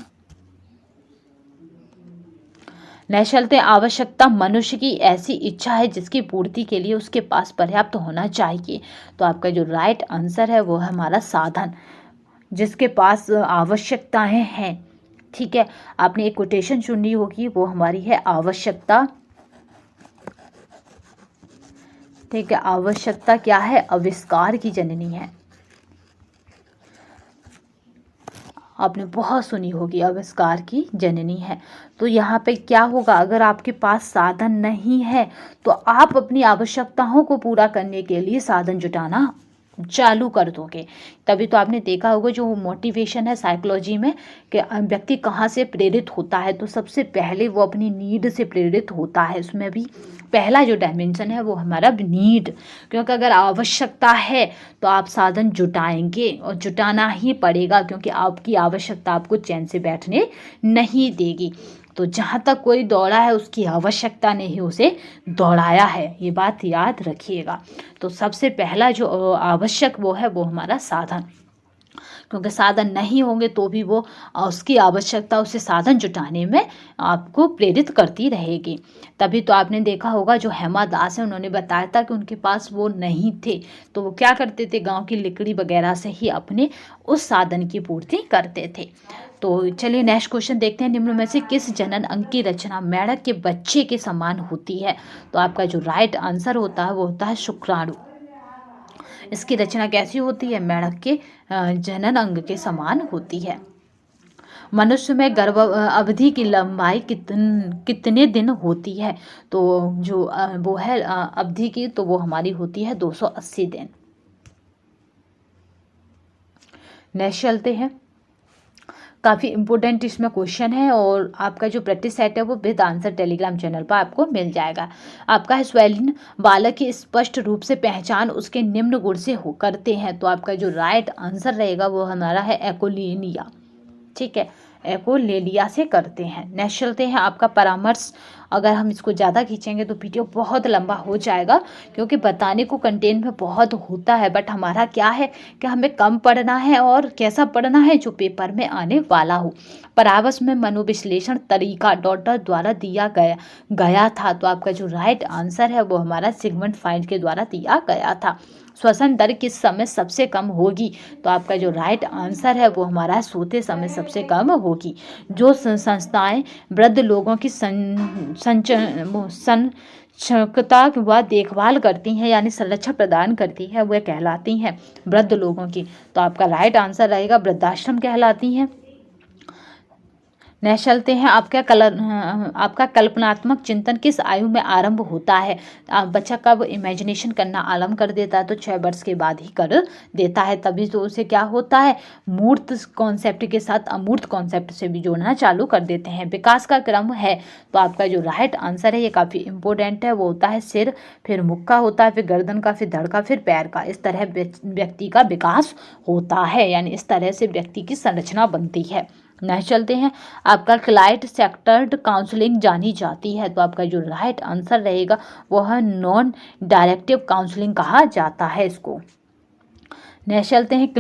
नेक्स्ट चलते हैं। आवश्यकता मनुष्य की ऐसी इच्छा है जिसकी पूर्ति के लिए उसके पास पर्याप्त होना चाहिए, तो आपका जो राइट आंसर है वो है हमारा साधन, जिसके पास आवश्यकताएं हैं। ठीक है, आपने एक कोटेशन चुननी होगी, वो हमारी है आवश्यकता। ठीक है, आवश्यकता क्या है, आविष्कार की जननी है। आपने बहुत सुनी होगी, आविष्कार की जननी है। तो यहाँ पे क्या होगा, अगर आपके पास साधन नहीं है तो आप अपनी आवश्यकताओं को पूरा करने के लिए साधन जुटाना चालू कर दोगे। तभी तो आपने देखा होगा जो मोटिवेशन है साइकोलॉजी में कि व्यक्ति कहाँ से प्रेरित होता है, तो सबसे पहले वो अपनी नीड से प्रेरित होता है। उसमें भी पहला जो डायमेंशन है वो हमारा नीड, क्योंकि अगर आवश्यकता है तो आप साधन जुटाएंगे और जुटाना ही पड़ेगा, क्योंकि आपकी आवश्यकता आपको चैन से बैठने नहीं देगी। तो जहाँ तक कोई दौड़ा है उसकी आवश्यकता ने ही उसे दौड़ाया है, ये बात याद रखिएगा। तो सबसे पहला जो आवश्यक वो है वो हमारा साधन, क्योंकि साधन नहीं होंगे तो भी वो उसकी आवश्यकता, उसे साधन जुटाने में आपको प्रेरित करती रहेगी। तभी तो आपने देखा होगा जो हेमा दास है, उन्होंने बताया था कि उनके पास वो नहीं थे, तो वो क्या करते थे, गांव की लकड़ी वगैरह से ही अपने उस साधन की पूर्ति करते थे। तो चलिए नेक्स्ट क्वेश्चन देखते हैं, निम्न में से किस जनन अंग की रचना मेढक के बच्चे के समान होती है? तो आपका जो राइट आंसर होता है वो होता है शुक्राणु। इसकी रचना कैसी होती है? मेढक के जनन अंग के समान होती है। मनुष्य में गर्भ अवधि की लंबाई कितने दिन होती है? तो जो वो है अवधि की, तो वो हमारी होती है 280 दिन। नेक्स्ट चलते हैं, काफ़ी इंपॉर्टेंट इसमें क्वेश्चन है और आपका जो प्रैक्टिस सेट है वो विद आंसर टेलीग्राम चैनल पर आपको मिल जाएगा। आपका है स्वेलिन बालक की स्पष्ट रूप से पहचान उसके निम्न गुण से हो करते हैं। तो आपका जो राइट आंसर रहेगा वो हमारा है एकोलिनिया। ठीक है, एकोलेलिया से करते हैं। नेक्स्ट चलते हैं, आपका परामर्श। अगर हम इसको ज़्यादा खींचेंगे तो वीडियो बहुत लंबा हो जाएगा, क्योंकि बताने को कंटेंट में बहुत होता है, बट हमारा क्या है कि हमें कम पढ़ना है और कैसा पढ़ना है जो पेपर में आने वाला हो। परामर्श में मनोविश्लेषण तरीका डॉटर द्वारा दिया गया था। तो आपका जो राइट आंसर है वो हमारा सिगमंड फ्राइड के द्वारा दिया गया था। श्वसन दर किस समय सबसे कम होगी? तो आपका जो राइट आंसर है वो हमारा सोते समय सबसे कम होगी। जो संस्थाएं वृद्ध लोगों की संरक्षकता व देखभाल करती हैं, यानी संरक्षण प्रदान करती है, वह कहलाती हैं वृद्ध लोगों की। तो आपका राइट आंसर रहेगा वृद्धाश्रम कहलाती हैं। नेक्स्ट चलते हैं, आपका कल्पनात्मक चिंतन किस आयु में आरंभ होता है? बच्चा कब इमेजिनेशन करना आरंभ कर देता है? तो 6 वर्ष के बाद ही कर देता है, तभी तो उसे क्या होता है, मूर्त कॉन्सेप्ट के साथ अमूर्त कॉन्सेप्ट से भी जोड़ना चालू कर देते हैं। विकास का क्रम है, तो आपका जो राइट आंसर है ये काफ़ी इंपॉर्टेंट है, वो होता है सिर, फिर मुख का होता है, फिर गर्दन का, फिर धड़ का, फिर पैर का। इस तरह व्यक्ति का विकास होता है, यानी इस तरह से व्यक्ति की संरचना बनती है। नेक्स्ट चलते हैं, आपका क्लाइंट सेक्टर्ड काउंसलिंग जानी जाती है। तो आपका जो राइट आंसर रहेगा वो है नॉन डायरेक्टिव काउंसलिंग कहा जाता है इसको। नेक्स्ट चलते हैं,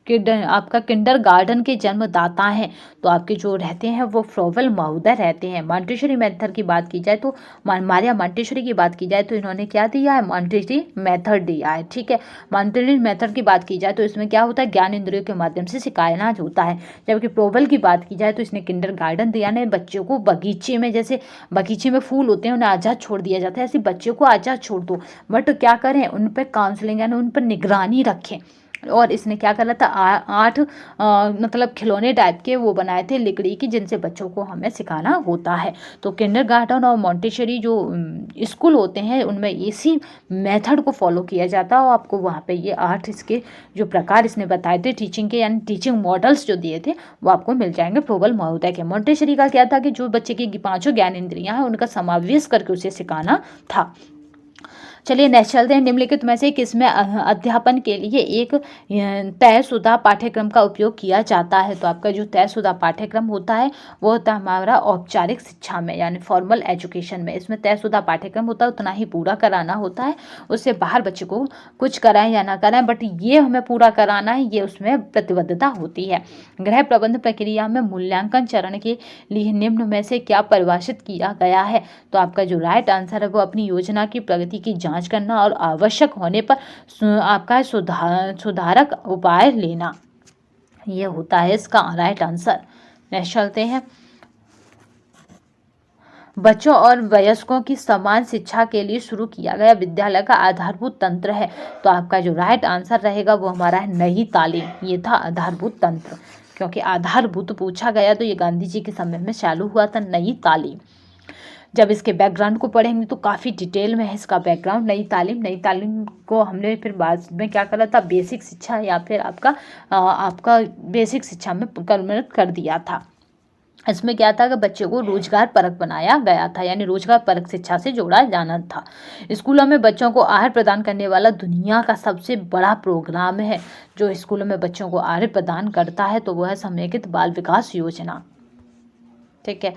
आपका किंडरगार्टन के जन्मदाता हैं। तो आपके जो रहते हैं वो फ्रोवेल महोदय रहते हैं। मॉन्टेसरी मेथड की बात की जाए तो मारिया मॉन्टेसरी की बात की जाए तो इन्होंने क्या दिया है, मॉन्टेसरी मेथड दिया है। ठीक है, मॉन्टेसरी मेथड की बात की जाए तो इसमें क्या होता है, ज्ञान इंद्रियों के माध्यम से सिखाना होता है। जबकि फ्रोवेल की बात की जाए तो इसने किंडरगार्टन दिया है, बच्चों को बगीचे में, जैसे बगीचे में फूल होते हैं उन्हें आज़ाद छोड़ दिया जाता है, ऐसे बच्चों को आज़ाद छोड़ दो, बट क्या करें, उन पर काउंसलिंग यानी उन पर निगरानी रखें। और इसने क्या करा था, 8 मतलब खिलौने टाइप के वो बनाए थे लकड़ी की, जिनसे बच्चों को हमें सिखाना होता है। तो किंडरगार्टन और मॉन्टेसरी जो स्कूल होते हैं उनमें इसी मेथड को फॉलो किया जाता है। और आपको वहाँ पे ये 8 इसके जो प्रकार इसने बताए थे टीचिंग के, यानी टीचिंग मॉडल्स जो दिए थे वो आपको मिल जाएंगे फ्रोवेल महोदय के। मॉन्टेसरी का क्या था कि जो बच्चे की 5 ज्ञान इंद्रियाँ हैं उनका समावेश करके उसे सिखाना था। चलिए नेक्स्ट चलते हैं, निम्नलिखित में से किसमें अध्यापन के लिए एक तयशुदा पाठ्यक्रम का उपयोग किया जाता है? तो आपका जो तयशुदा पाठ्यक्रम होता है वो होता है हमारा औपचारिक शिक्षा में, यानी फॉर्मल एजुकेशन में। इसमें तयशुदा पाठ्यक्रम होता है, उतना ही पूरा कराना होता है, उससे बाहर बच्चे को कुछ कराएं या ना कराएं, बट ये हमें पूरा कराना है, ये उसमें प्रतिबद्धता होती है। गृह प्रबंध प्रक्रिया में मूल्यांकन चरण के लिए निम्न में से क्या परिभाषित किया गया है? तो आपका जो राइट आंसर है वो अपनी योजना की प्रगति की जांच करना और आवश्यक होने पर आपका सुधारक उपाय लेना, ये होता है इसका राइट आंसर। नेक्स्ट चलते हैं, बच्चों और वयस्कों की समान शिक्षा के लिए शुरू किया गया विद्यालय का आधारभूत तंत्र है। तो आपका जो राइट आंसर रहेगा वो हमारा है नई तालीम। ये था आधारभूत तंत्र, क्योंकि आधारभूत पूछा गया तो ये गांधी जी के समय में चालू हुआ था नई तालीम। जब इसके बैकग्राउंड को पढ़ेंगे तो काफ़ी डिटेल में है इसका बैकग्राउंड। नई तालीम को हमने फिर बाद में क्या करा था, बेसिक शिक्षा या फिर आपका बेसिक शिक्षा में कन्वर्ट कर दिया था। इसमें क्या था कि बच्चों को रोजगार परक बनाया गया था, यानी रोजगार परक शिक्षा से जोड़ा जाना था। स्कूलों में बच्चों को आहार प्रदान करने वाला दुनिया का सबसे बड़ा प्रोग्राम है जो स्कूलों में बच्चों को आहार प्रदान करता है, तो वह है समेकित बाल विकास योजना। ठीक है,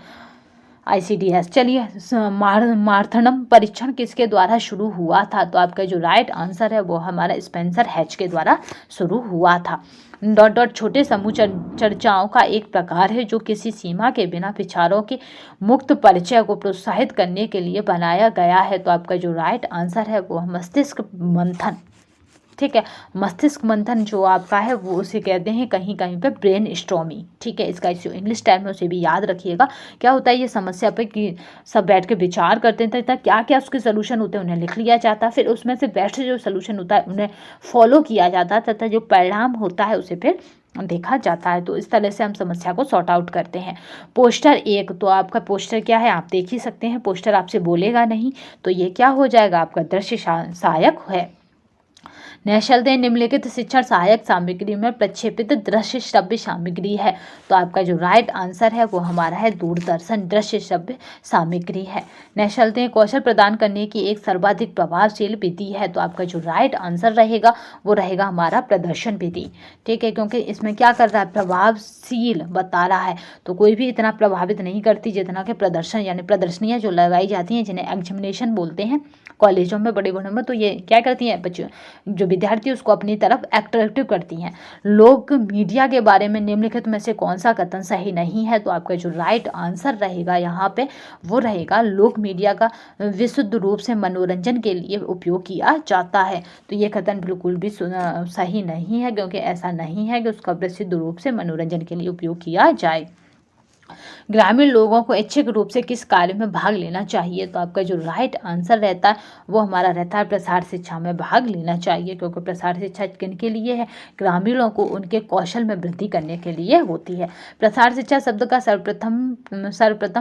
ICDS। चलिए, मार्थनम परीक्षण किसके द्वारा शुरू हुआ था? तो आपका जो राइट आंसर है वो हमारा स्पेंसर हैच के द्वारा शुरू हुआ था। डॉट डॉट छोटे समूह चर्चाओं का एक प्रकार है जो किसी सीमा के बिना विचारों के मुक्त परिचय को प्रोत्साहित करने के लिए बनाया गया है। तो आपका जो राइट आंसर है वो मस्तिष्क मंथन। ठीक है, मस्तिष्क मंथन जो आपका है वो उसे कहते हैं कहीं कहीं पे ब्रेन स्टॉर्मिंग। ठीक है, इसका जो इंग्लिश टर्म है उसे भी याद रखिएगा। क्या होता है, ये समस्या पे कि सब बैठ के विचार करते हैं तथा क्या क्या उसके सोल्यूशन होते हैं उन्हें लिख लिया जाता है, फिर उसमें से बेस्ट जो सोल्यूशन होता है उन्हें फॉलो किया जाता है तथा जो परिणाम होता है उसे फिर देखा जाता है। तो इस तरह से हम समस्या को सॉर्ट आउट करते हैं। पोस्टर 1, तो आपका पोस्टर क्या है आप देख ही सकते हैं। पोस्टर आपसे बोलेगा नहीं तो ये क्या हो जाएगा, आपका दृश्य सहायक है। निःशल्य निम्नलिखित शिक्षण सहायक सामग्री में प्रक्षेपित दृश्य श्रव्य सामग्री है। तो आपका जो राइट आंसर है वो हमारा है दूरदर्शन दृश्य श्रव्य सामग्री है। निःशल्य कौशल प्रदान करने की एक सर्वाधिक प्रभावशील विधि है। तो आपका जो राइट आंसर रहेगा वो रहेगा हमारा प्रदर्शन विधि। ठीक है, क्योंकि इसमें क्या कर रहा है, प्रभावशील बता रहा है। तो कोई भी इतना प्रभावित नहीं करती जितना कि प्रदर्शन यानी प्रदर्शनियाँ जो लगाई जाती हैं जिन्हें एग्जामिनेशन बोलते हैं कॉलेजों में बड़े बड़े में, तो ये क्या करती हैं बच्चों जो विद्यार्थी उसको अपनी तरफ अट्रैक्टिव करती हैं। लोक मीडिया के बारे में निम्नलिखित में से कौन सा कथन सही नहीं है? तो आपका जो राइट आंसर रहेगा यहाँ पे वो रहेगा लोक मीडिया का विशुद्ध रूप से मनोरंजन के लिए उपयोग किया जाता है। तो ये कथन बिल्कुल भी सही नहीं है, क्योंकि ऐसा नहीं है कि उसका विशुद्ध रूप से मनोरंजन के लिए उपयोग किया जाए। ग्रामीण लोगों को ऐच्छिक रूप से किस कार्य में भाग लेना चाहिए? तो आपका जो राइट आंसर रहता है वो हमारा रहता है प्रसार शिक्षा में भाग लेना चाहिए, क्योंकि प्रसार शिक्षा किन के लिए है? ग्रामीणों को उनके कौशल में वृद्धि करने के लिए होती है। प्रसार शिक्षा शब्द का सर्वप्रथम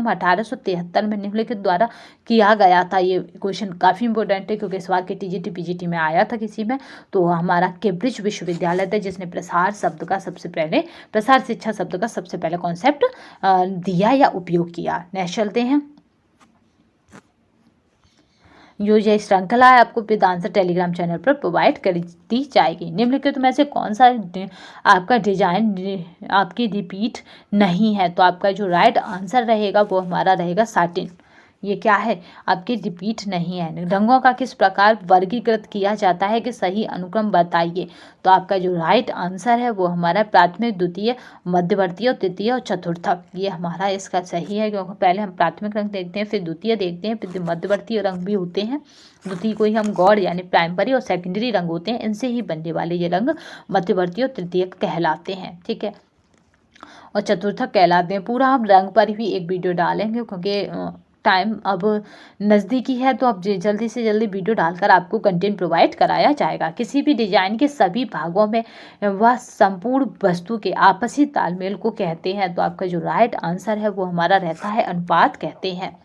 1873 में निम्नलिखित द्वारा किया गया था। ये क्वेश्चन काफ़ी इंपॉर्टेंट है क्योंकि इस बार के TGT PGT में आया था किसी में। तो हमारा कैम्ब्रिज विश्वविद्यालय था जिसने प्रसार शिक्षा शब्द का सबसे पहले कॉन्सेप्ट दिया या उपयोग किया। नेक्स्ट चलते हैं। जो ये श्रृंखला है आपको वेदांत टेलीग्राम चैनल पर प्रोवाइड कर दी जाएगी। निम्नलिखित में से कौन सा आपका डिजाइन आपकी रिपीट नहीं है? तो आपका जो राइट आंसर रहेगा वो हमारा रहेगा साटिन। ये क्या है, आपकी रिपीट नहीं है। रंगों का किस प्रकार वर्गीकृत किया जाता है कि सही अनुक्रम बताइए? तो आपका जो राइट आंसर है वो हमारा प्राथमिक, द्वितीय, मध्यवर्ती और तृतीय और चतुर्थक। ये हमारा इसका सही है, क्योंकि पहले हम प्राथमिक रंग देखते हैं, फिर द्वितीय देखते हैं, फिर मध्यवर्ती रंग भी होते हैं। द्वितीय को ही हम गौड़ यानी प्राइमरी और सेकेंडरी रंग होते हैं, इनसे ही बनने वाले ये रंग मध्यवर्ती और तृतीयक कहलाते हैं। ठीक है, और चतुर्थक कहलाते हैं। पूरा हम रंग पर भी एक वीडियो डालेंगे, क्योंकि टाइम अब नज़दीकी है, तो अब जल्दी से जल्दी वीडियो डालकर आपको कंटेंट प्रोवाइड कराया जाएगा। किसी भी डिजाइन के सभी भागों में वह संपूर्ण वस्तु के आपसी तालमेल को कहते हैं। तो आपका जो राइट आंसर है वो हमारा रहता है अनुपात कहते हैं।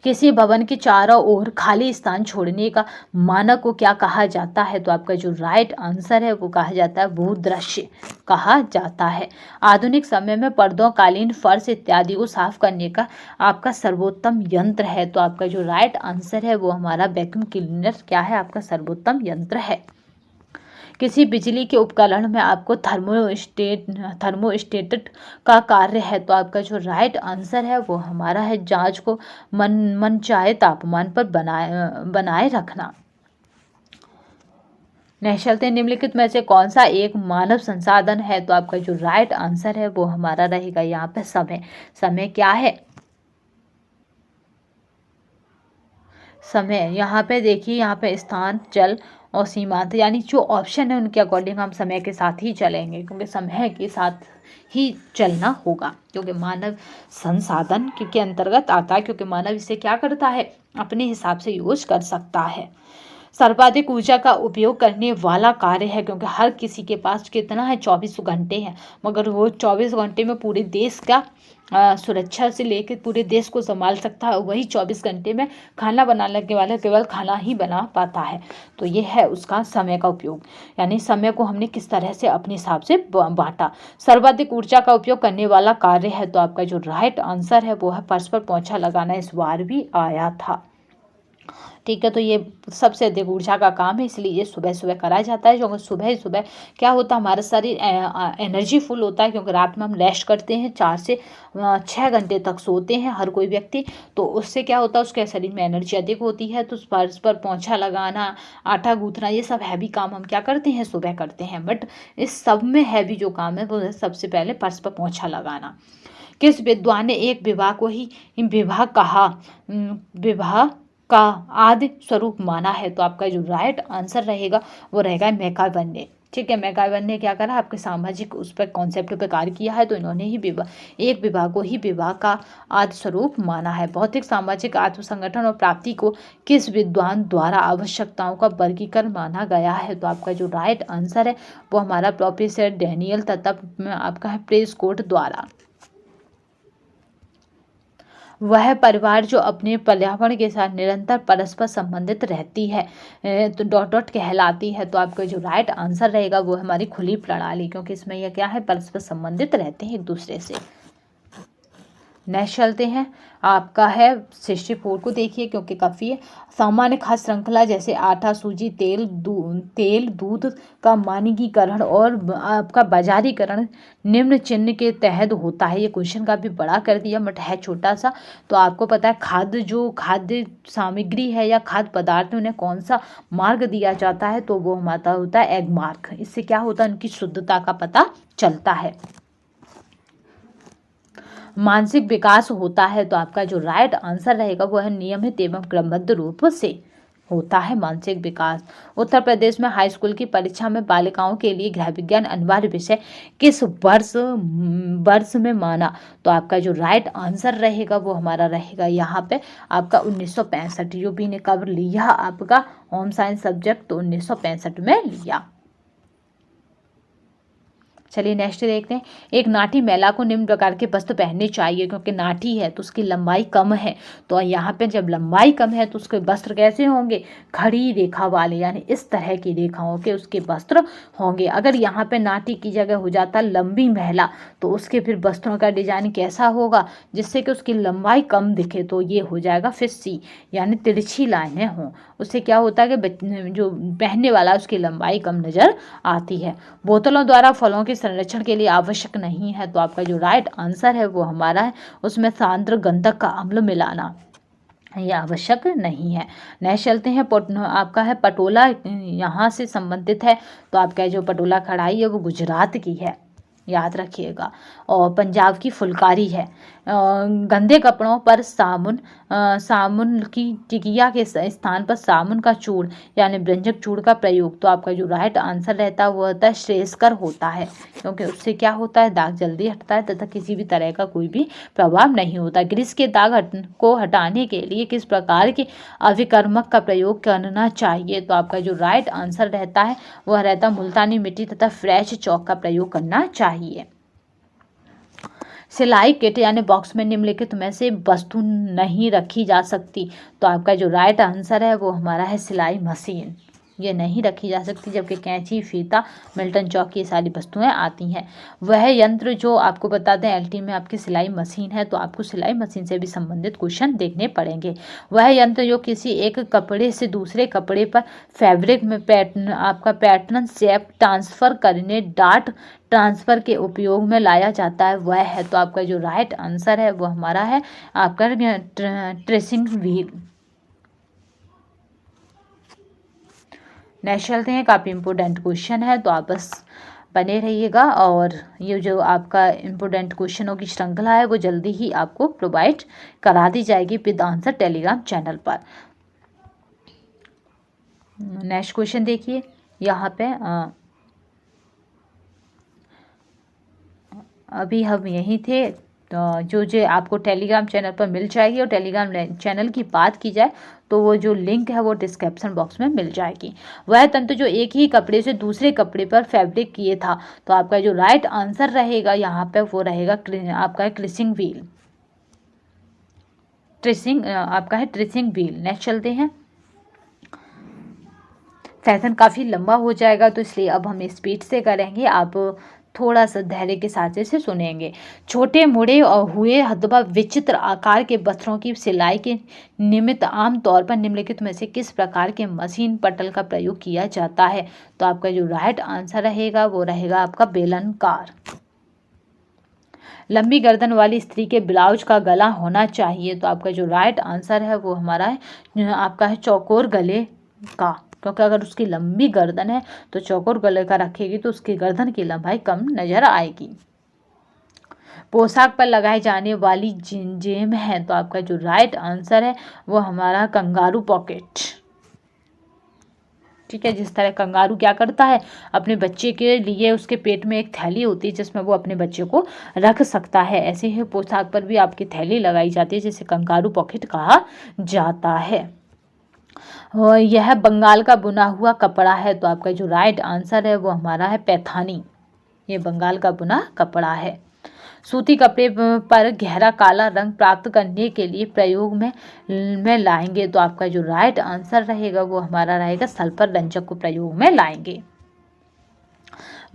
किसी भवन के चारों ओर खाली स्थान छोड़ने का मानक को क्या कहा जाता है? तो आपका जो राइट आंसर है वो कहा जाता है भूदृश्य कहा जाता है। आधुनिक समय में पर्दों, कालीन, फर्श इत्यादि को साफ करने का आपका सर्वोत्तम यंत्र है। तो आपका जो राइट आंसर है वो हमारा वैक्यूम क्लीनर क्या है, आपका सर्वोत्तम यंत्र है। किसी बिजली के उपकरण में आपको थर्मोस्टेट का कार्य है। तो आपका जो राइट आंसर है वो हमारा है जांच को मनचाहे तापमान पर बनाए रखना। निःशल्य निम्नलिखित में से कौन सा एक मानव संसाधन है? तो आपका जो राइट आंसर है वो हमारा रहेगा यहाँ पे समय। समय क्या है, समय यहाँ पे देखिए, यहाँ पे स्थान, जल और सीमांत यानी जो ऑप्शन है उनके अकॉर्डिंग हम समय के साथ ही चलेंगे, क्योंकि समय के साथ ही चलना होगा, क्योंकि मानव संसाधन के अंतर्गत आता है, क्योंकि मानव इसे क्या करता है, अपने हिसाब से यूज कर सकता है। सर्वाधिक ऊर्जा का उपयोग करने वाला कार्य है, क्योंकि हर किसी के पास कितना है, 24 घंटे हैं, मगर वो 24 घंटे में पूरे देश का सुरक्षा से लेकर पूरे देश को संभाल सकता है। वही 24 घंटे में खाना बनाने के वाला केवल खाना ही बना पाता है। तो ये है उसका समय का उपयोग, यानी समय को हमने किस तरह से अपने हिसाब से बांटा। सर्वाधिक ऊर्जा का उपयोग करने वाला कार्य है। तो आपका जो राइट आंसर है वो है फर्श पर पोंछा लगाना। इस बार भी आया था। ठीक है, तो ये सबसे अधिक ऊर्जा का काम है, इसलिए ये सुबह सुबह करा जाता है। क्योंकि सुबह ही सुबह क्या होता है, हमारा शरीर एनर्जी फुल होता है, क्योंकि रात में हम रेस्ट करते हैं, 4 से 6 घंटे तक सोते हैं हर कोई व्यक्ति। तो उससे क्या होता है, उसके शरीर में एनर्जी अधिक होती है। तो फर्श पर पोंछा लगाना, आटा गूंथना, ये सब हैवी काम हम क्या करते हैं, सुबह करते हैं। बट इस सब में हैवी जो काम है वो है सबसे पहले फर्श पर पोंछा लगाना। किस विद्वान ने एक विवाह को ही विवाह कहा, विवाह का आदि स्वरूप माना है? तो आपका जो राइट आंसर रहेगा वो रहेगा मैकाइवर ने। ठीक है, मैकाइवर ने क्या करा, आपके सामाजिक उस पर कॉन्सेप्ट पे कार्य किया है। तो इन्होंने ही एक विवाह को ही विवाह का आदि स्वरूप माना है। भौतिक सामाजिक आत्मसंगठन और प्राप्ति को किस विद्वान द्वारा आवश्यकताओं का वर्गीकरण माना गया है? तो आपका जो राइट आंसर है वो हमारा प्रोफेसर डैनियल तथा आपका है प्रेस्कोट द्वारा। वह परिवार जो अपने पर्यावरण के साथ निरंतर परस्पर संबंधित रहती है तो डॉट डॉट कहलाती है। तो आपका जो राइट आंसर रहेगा वो हमारी खुली प्रणाली, क्योंकि इसमें यह क्या है, परस्पर संबंधित रहते हैं एक दूसरे से। नेक्स्ट चलते हैं, आपका है 64 को देखिए, क्योंकि काफ़ी है। सामान्य खाद्य श्रृंखला जैसे आटा, सूजी, तेल, दूध का मानकीकरण और आपका बाजारीकरण निम्न चिन्ह के तहत होता है। ये क्वेश्चन काफ़ी बड़ा कर दिया बट है छोटा सा। तो आपको पता है खाद्य सामग्री है या खाद्य पदार्थ उन्हें कौन सा मार्ग दिया जाता है? तो वो हमारा होता है एग मार्क। इससे क्या होता है, उनकी शुद्धता का पता चलता है। मानसिक विकास होता है, तो आपका जो राइट आंसर रहेगा वो है नियमित एवं क्रमबद्ध रूप से होता है मानसिक विकास। उत्तर प्रदेश में हाई स्कूल की परीक्षा में बालिकाओं के लिए गृह विज्ञान अनिवार्य विषय किस वर्ष में माना? तो आपका जो राइट आंसर रहेगा वो हमारा रहेगा यहाँ पे आपका 1965। यूपी ने कब लिया आपका होम साइंस सब्जेक्ट? तो 1965 में लिया। चलिए नेक्स्ट देखते हैं। एक नाठी महिला को निम्न प्रकार के वस्त्र पहनने चाहिए, क्योंकि नाठी है तो उसकी लंबाई कम है। तो यहाँ पे जब लंबाई कम है तो उसके वस्त्र कैसे होंगे, खड़ी रेखा वाले, यानी इस तरह की रेखाओं के उसके वस्त्र होंगे। अगर यहाँ पे नाठी की जगह हो जाता लंबी महिला तो उसके फिर वस्त्रों का डिजाइन कैसा होगा, जिससे कि उसकी लंबाई कम दिखे? तो ये हो जाएगा फिर सी, यानी तिरछी लाइनें हों। उससे क्या होता है कि जो पहनने वाला उसकी लंबाई कम नजर आती है। बोतलों द्वारा फलों के संरक्षण के लिए आवश्यक नहीं है। तो आपका जो राइट आंसर है वो हमारा है उसमें सांद्र गंधक का अम्ल मिलाना, ये आवश्यक नहीं है। नेक्स्ट चलते हैं, आपका है पटोला यहाँ से संबंधित है। तो आपका जो पटोला कढ़ाई है वो गुजरात की है, याद रखिएगा। और पंजाब की फुलकारी है। गंदे कपड़ों पर साबुन की टिकिया के स्थान पर साबुन का चूर्ण यानी व्यंजक चूर्ण का प्रयोग। तो आपका जो राइट आंसर रहता है वो होता है श्रेयस्कर होता है, क्योंकि उससे क्या होता है, दाग जल्दी हटता है तथा किसी भी तरह का कोई भी प्रभाव नहीं होता। ग्रीस के दाग को हटाने के लिए किस प्रकार के अभिकर्मक का प्रयोग करना चाहिए? तो आपका जो राइट आंसर रहता है वह रहता है मुल्तानी मिट्टी तथा फ्रेश चौक का प्रयोग करना चाहिए। सिलाई किट यानी बॉक्स में निम्नलिखित में से वस्तु नहीं रखी जा सकती। तो आपका जो राइट आंसर है वो हमारा है सिलाई मशीन, ये नहीं रखी जा सकती। जबकि कैंची, फीता, मिल्टन चौक ये सारी वस्तुएं आती हैं। वह यंत्र जो आपको बता दें एलटी में आपकी सिलाई मशीन है, तो आपको सिलाई मशीन से भी संबंधित क्वेश्चन देखने पड़ेंगे। वह यंत्र जो किसी एक कपड़े से दूसरे कपड़े पर फैब्रिक में पैटर्न शेप ट्रांसफर करने डार्ट ट्रांसफर के उपयोग में लाया जाता है वह है। तो आपका जो राइट आंसर है वो हमारा है आपका ट्रेसिंग व्हील। नेक्स्ट चलते हैं, काफ़ी इंपॉर्टेंट क्वेश्चन है तो आप बस बने रहिएगा। और ये जो आपका इम्पोर्टेंट क्वेश्चनों की श्रृंखला है वो जल्दी ही आपको प्रोवाइड करा दी जाएगी विद आंसर टेलीग्राम चैनल पर। नेक्स्ट क्वेश्चन देखिए, यहाँ पे अभी हम यहीं थे, तो जो आपको टेलीग्राम चैनल पर मिल जाएगी। और टेलीग्राम चैनल की बात की जाए तो वो जो लिंक है वो डिस्क्रिप्शन बॉक्स में मिल जाएगी। वह तंत्र जो एक ही कपड़े से दूसरे कपड़े पर फैब्रिक किए था। तो आपका जो राइट आंसर रहेगा यहाँ पे वो रहेगा आपका ट्रेसिंग व्हील, आपका है ट्रेसिंग व्हील। नेक्स्ट चलते हैं, सेशन काफ़ी लंबा हो जाएगा तो इसलिए अब हम स्पीड से करेंगे। आप थोड़ा सा धैर्य के साथ इसे सुनेंगे। छोटे मुड़े और हुए अथवा विचित्र आकार के वस्त्रों की सिलाई के निमित्त आमतौर पर निम्नलिखित में से किस प्रकार के मशीन पटल का प्रयोग किया जाता है? तो आपका जो राइट आंसर रहेगा वो रहेगा आपका बेलनकार। लंबी गर्दन वाली स्त्री के ब्लाउज का गला होना चाहिए, तो आपका जो राइट आंसर है वो हमारा है आपका है चौकोर गले का, क्योंकि अगर उसकी लंबी गर्दन है तो चौकोर गले का रखेगी तो उसकी गर्दन की लंबाई कम नजर आएगी। पोशाक पर लगाए जाने वाली जेम है, तो आपका जो राइट आंसर है वो हमारा कंगारू पॉकेट। ठीक है, जिस तरह कंगारू क्या करता है, अपने बच्चे के लिए उसके पेट में एक थैली होती है जिसमें वो अपने बच्चे को रख सकता है, ऐसे ही पोशाक पर भी आपकी थैली लगाई जाती है जिसे कंगारू पॉकेट कहा जाता है। और यह बंगाल का बुना हुआ कपड़ा है, तो आपका जो राइट आंसर है वो हमारा है पैठानी। ये बंगाल का बुना कपड़ा है। सूती कपड़े पर गहरा काला रंग प्राप्त करने के लिए प्रयोग में लाएंगे, तो आपका जो राइट आंसर रहेगा वो हमारा रहेगा सल्फर रंजक को प्रयोग में लाएंगे।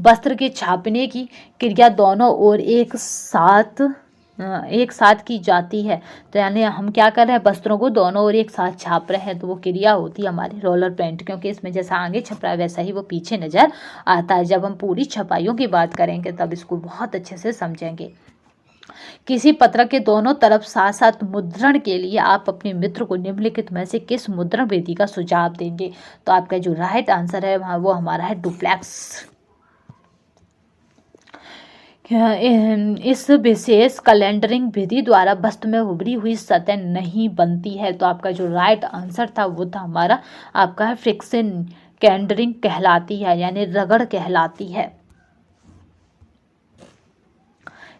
वस्त्र के छापने की क्रिया दोनों ओर एक साथ की जाती है, तो यानी हम क्या कर रहे हैं, वस्त्रों को दोनों ओर एक साथ छाप रहे हैं, तो वो क्रिया होती है हमारी रोलर प्रिंट, क्योंकि इसमें जैसा आगे छप रहा है वैसा ही वो पीछे नजर आता है। जब हम पूरी छपाइयों की बात करेंगे तब इसको बहुत अच्छे से समझेंगे। किसी पत्र के दोनों तरफ साथ साथ मुद्रण के लिए आप अपने मित्र को निम्नलिखित में से किस मुद्रण विधि का सुझाव देंगे? तो आपका जो राइट आंसर है वो हमारा है डुप्लेक्स। इस विशेष कैलेंडरिंग विधि द्वारा वस्तु में उभरी हुई सतह नहीं बनती है, तो आपका जो राइट आंसर था वो था हमारा आपका है फ्रिक्शन कैलेंडरिंग कहलाती है, यानी रगड़ कहलाती है।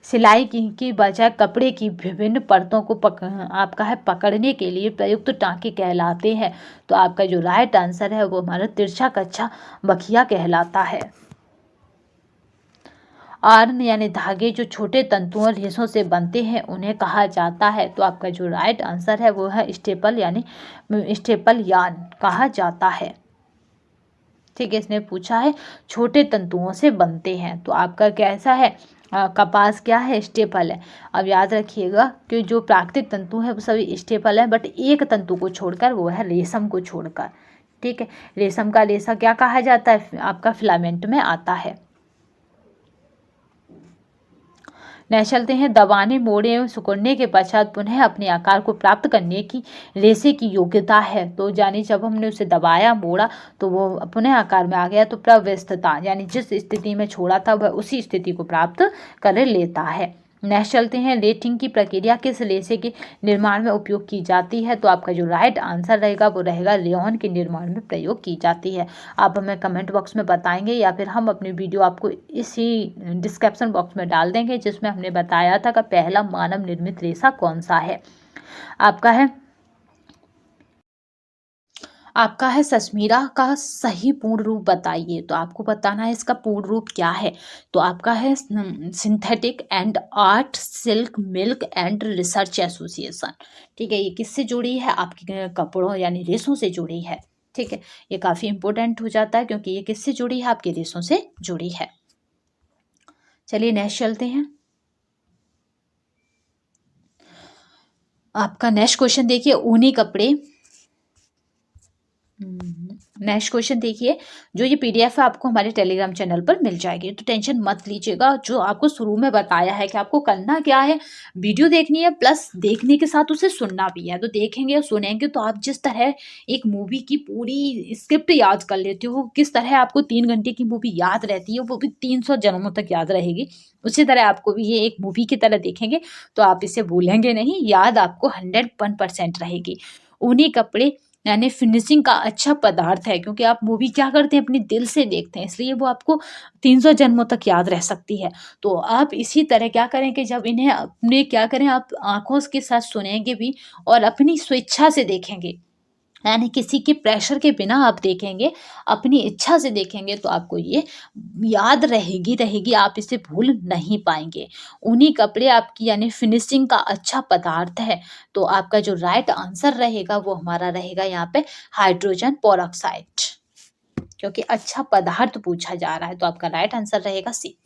सिलाई की बजाय कपड़े की विभिन्न परतों को आपका है पकड़ने के लिए प्रयुक्त टांके कहलाते हैं, तो आपका जो राइट आंसर है वो हमारा तिरछा कच्छा बखिया कहलाता है। आर्न यानी धागे जो छोटे तंतुओं रेशों से बनते हैं उन्हें कहा जाता है, तो आपका जो राइट आंसर है वो है स्टेपल, यानी स्टेपल यार्न कहा जाता है। ठीक है, इसने पूछा है छोटे तंतुओं से बनते हैं, तो आपका कैसा है कपास क्या है, स्टेपल है। अब याद रखिएगा कि जो प्राकृतिक तंतु है वो सभी स्टेपल है, बट एक तंतु को छोड़कर, वो है रेशम को छोड़कर। ठीक है, रेशम का रेशा क्या कहा जाता है, आपका फिलामेंट में आता है। नेक्स्ट चलते हैं, दबाने मोड़े एवं सिकुड़ने के पश्चात पुनः अपने आकार को प्राप्त करने की रेशे की योग्यता है, तो यानी जब हमने उसे दबाया मोड़ा तो वो पुनः आकार में आ गया, तो प्रवस्थता यानी जिस स्थिति में छोड़ा था वह उसी स्थिति को प्राप्त कर लेता है। नेक्स्ट चलते हैं, रेटिंग की प्रक्रिया किस रेशे के निर्माण में उपयोग की जाती है? तो आपका जो राइट आंसर रहेगा वो रहेगा रेयॉन के निर्माण में प्रयोग की जाती है। आप हमें कमेंट बॉक्स में बताएंगे या फिर हम अपनी वीडियो आपको इसी डिस्क्रिप्शन बॉक्स में डाल देंगे जिसमें हमने बताया था कि पहला मानव निर्मित रेशा कौन सा है। आपका है सशमीरा का सही पूर्ण रूप बताइए, तो आपको बताना है इसका पूर्ण रूप क्या है। तो आपका है synthetic and art silk milk and research association. ठीक है, ये किससे जुड़ी है? आपके कपड़ों यानी रेशों से जुड़ी है। ठीक है, ये काफ़ी इंपॉर्टेंट हो जाता है क्योंकि ये किससे जुड़ी है? आपके रेशों से जुड़ी है। चलिए नेक्स्ट चलते हैं। आपका नेक्स्ट क्वेश्चन देखिए, ऊनी कपड़े। नेक्स्ट क्वेश्चन देखिए, जो ये पीडीएफ है आपको हमारे टेलीग्राम चैनल पर मिल जाएगी, तो टेंशन मत लीजिएगा। जो आपको शुरू में बताया है कि आपको करना क्या है, वीडियो देखनी है प्लस देखने के साथ उसे सुनना भी है। तो देखेंगे और सुनेंगे तो आप जिस तरह एक मूवी की पूरी स्क्रिप्ट याद कर लेते हो, किस तरह आपको 3 घंटे की मूवी याद रहती है, वो भी 300 जन्मों तक याद रहेगी, उसी तरह आपको भी ये एक मूवी की तरह देखेंगे तो आप इसे भूलेंगे नहीं, याद आपको 101% रहेगी। ऊनी कपड़े यानी फिनिशिंग का अच्छा पदार्थ है, क्योंकि आप मूवी क्या करते हैं, अपने दिल से देखते हैं, इसलिए वो आपको 300 जन्मों तक याद रह सकती है। तो आप इसी तरह क्या करें कि जब इन्हें अपने क्या करें, आप आंखों के साथ सुनेंगे भी और अपनी स्वेच्छा से देखेंगे, यानी किसी के प्रेशर के बिना आप देखेंगे, अपनी इच्छा से देखेंगे, तो आपको ये याद रहेगी, आप इसे भूल नहीं पाएंगे। ऊनी कपड़े आपकी यानी फिनिशिंग का अच्छा पदार्थ है, तो आपका जो राइट आंसर रहेगा वो हमारा रहेगा यहाँ पे हाइड्रोजन पेरोक्साइड, क्योंकि अच्छा पदार्थ पूछा जा रहा है, तो आपका राइट आंसर रहेगा सी।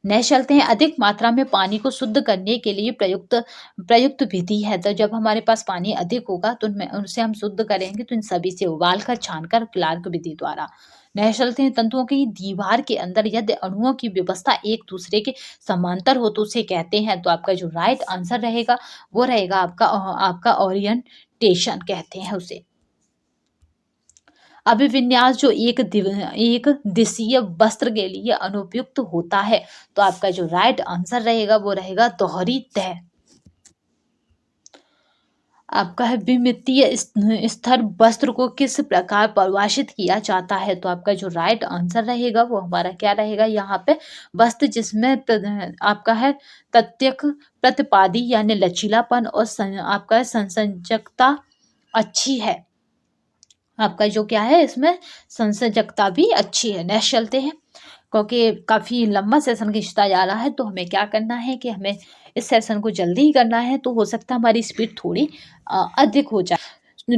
नेक्स्ट चलते हैं, अधिक मात्रा में पानी को शुद्ध करने के लिए प्रयुक्त प्रयुक्त विधि है। तो जब हमारे पास पानी अधिक होगा तो उनमें उनसे हम शुद्ध करेंगे तो इन सभी से उबाल कर छान कर क्लार्क विधि द्वारा। नेक्स्ट चलते हैं, तंतुओं की दीवार के अंदर यदि अणुओं की व्यवस्था एक दूसरे के समांतर हो तो उसे कहते हैं। तो आपका जो राइट आंसर रहेगा वो रहेगा आपका ओरिएंटेशन कहते हैं उसे। अभिविन्यास जो एक दिशीय वस्त्र के लिए अनुपयुक्त होता है। तो आपका जो राइट आंसर रहेगा वो रहेगा दोहरी तह। आपका है विमितीय स्तर वस्त्र को किस प्रकार परिभाषित किया जाता है। तो आपका जो राइट आंसर रहेगा वो हमारा क्या रहेगा यहाँ पे, वस्त्र जिसमें आपका है तत्यक प्रतिपादी यानी लचीलापन और आपका संसंजकता अच्छी है। आपका जो क्या है इसमें संसर्जकता भी अच्छी है। नेक्स्ट चलते हैं, क्योंकि काफ़ी लंबा सेशन खिंचता जा रहा है तो हमें क्या करना है कि हमें इस सेशन को जल्दी ही करना है, तो हो सकता है हमारी स्पीड थोड़ी अधिक हो जाए।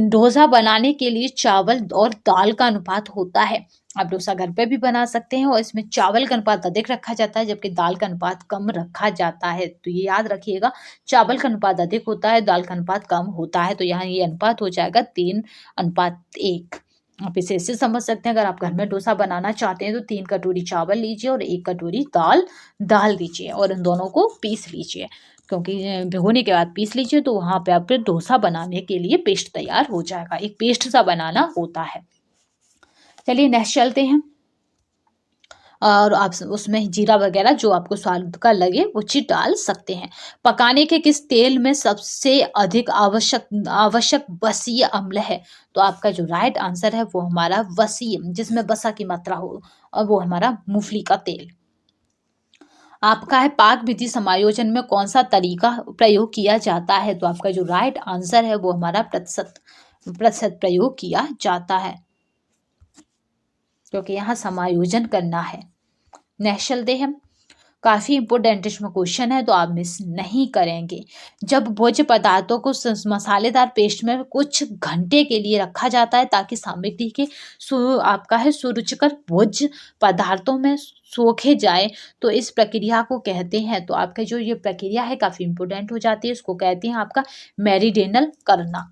डोसा बनाने के लिए चावल और दाल का अनुपात होता है। आप डोसा घर पे भी बना सकते हैं और इसमें चावल का अनुपात अधिक रखा जाता है जबकि दाल का अनुपात कम रखा जाता है। तो ये याद रखिएगा, चावल का अनुपात अधिक होता है, दाल का अनुपात कम होता है। तो यहाँ ये अनुपात हो जाएगा 3:1। आप इसे ऐसे समझ सकते हैं, अगर आप घर में डोसा बनाना चाहते हैं तो 3 कटोरी चावल लीजिए और 1 कटोरी दाल डाल दीजिए और इन दोनों को पीस लीजिए, क्योंकि भिगोने के बाद पीस लीजिए तो वहाँ पे आप फिर डोसा बनाने के लिए पेस्ट तैयार हो जाएगा। एक पेस्ट सा बनाना होता है। चलिए नेक्स्ट चलते हैं, और आप उसमें जीरा वगैरह जो आपको स्वाद का लगे वो चीज डाल सकते हैं। पकाने के किस तेल में सबसे अधिक आवश्यक वसीय अम्ल है। तो आपका जो राइट आंसर है वो हमारा वसीय, जिसमें वसा की मात्रा हो, और वो हमारा मूंगफली का तेल। आपका है पाक विधि समायोजन में कौन सा तरीका प्रयोग किया जाता है। तो आपका जो राइट आंसर है वो हमारा प्रतिशत प्रयोग किया जाता है, क्योंकि यहाँ समायोजन करना है। नेक्स्ट चलते हैं, काफी इंपोर्टेंट इसमें क्वेश्चन है तो आप मिस नहीं करेंगे। जब भोज्य पदार्थों को मसालेदार पेस्ट में कुछ घंटे के लिए रखा जाता है ताकि सामग्री के आपका है सुरुचिकर भोज्य पदार्थों में सोखे जाए, तो इस प्रक्रिया को कहते हैं। तो आपका जो ये प्रक्रिया है काफी इंपोर्टेंट हो जाती है, इसको कहते हैं आपका मैरिनेशन करना,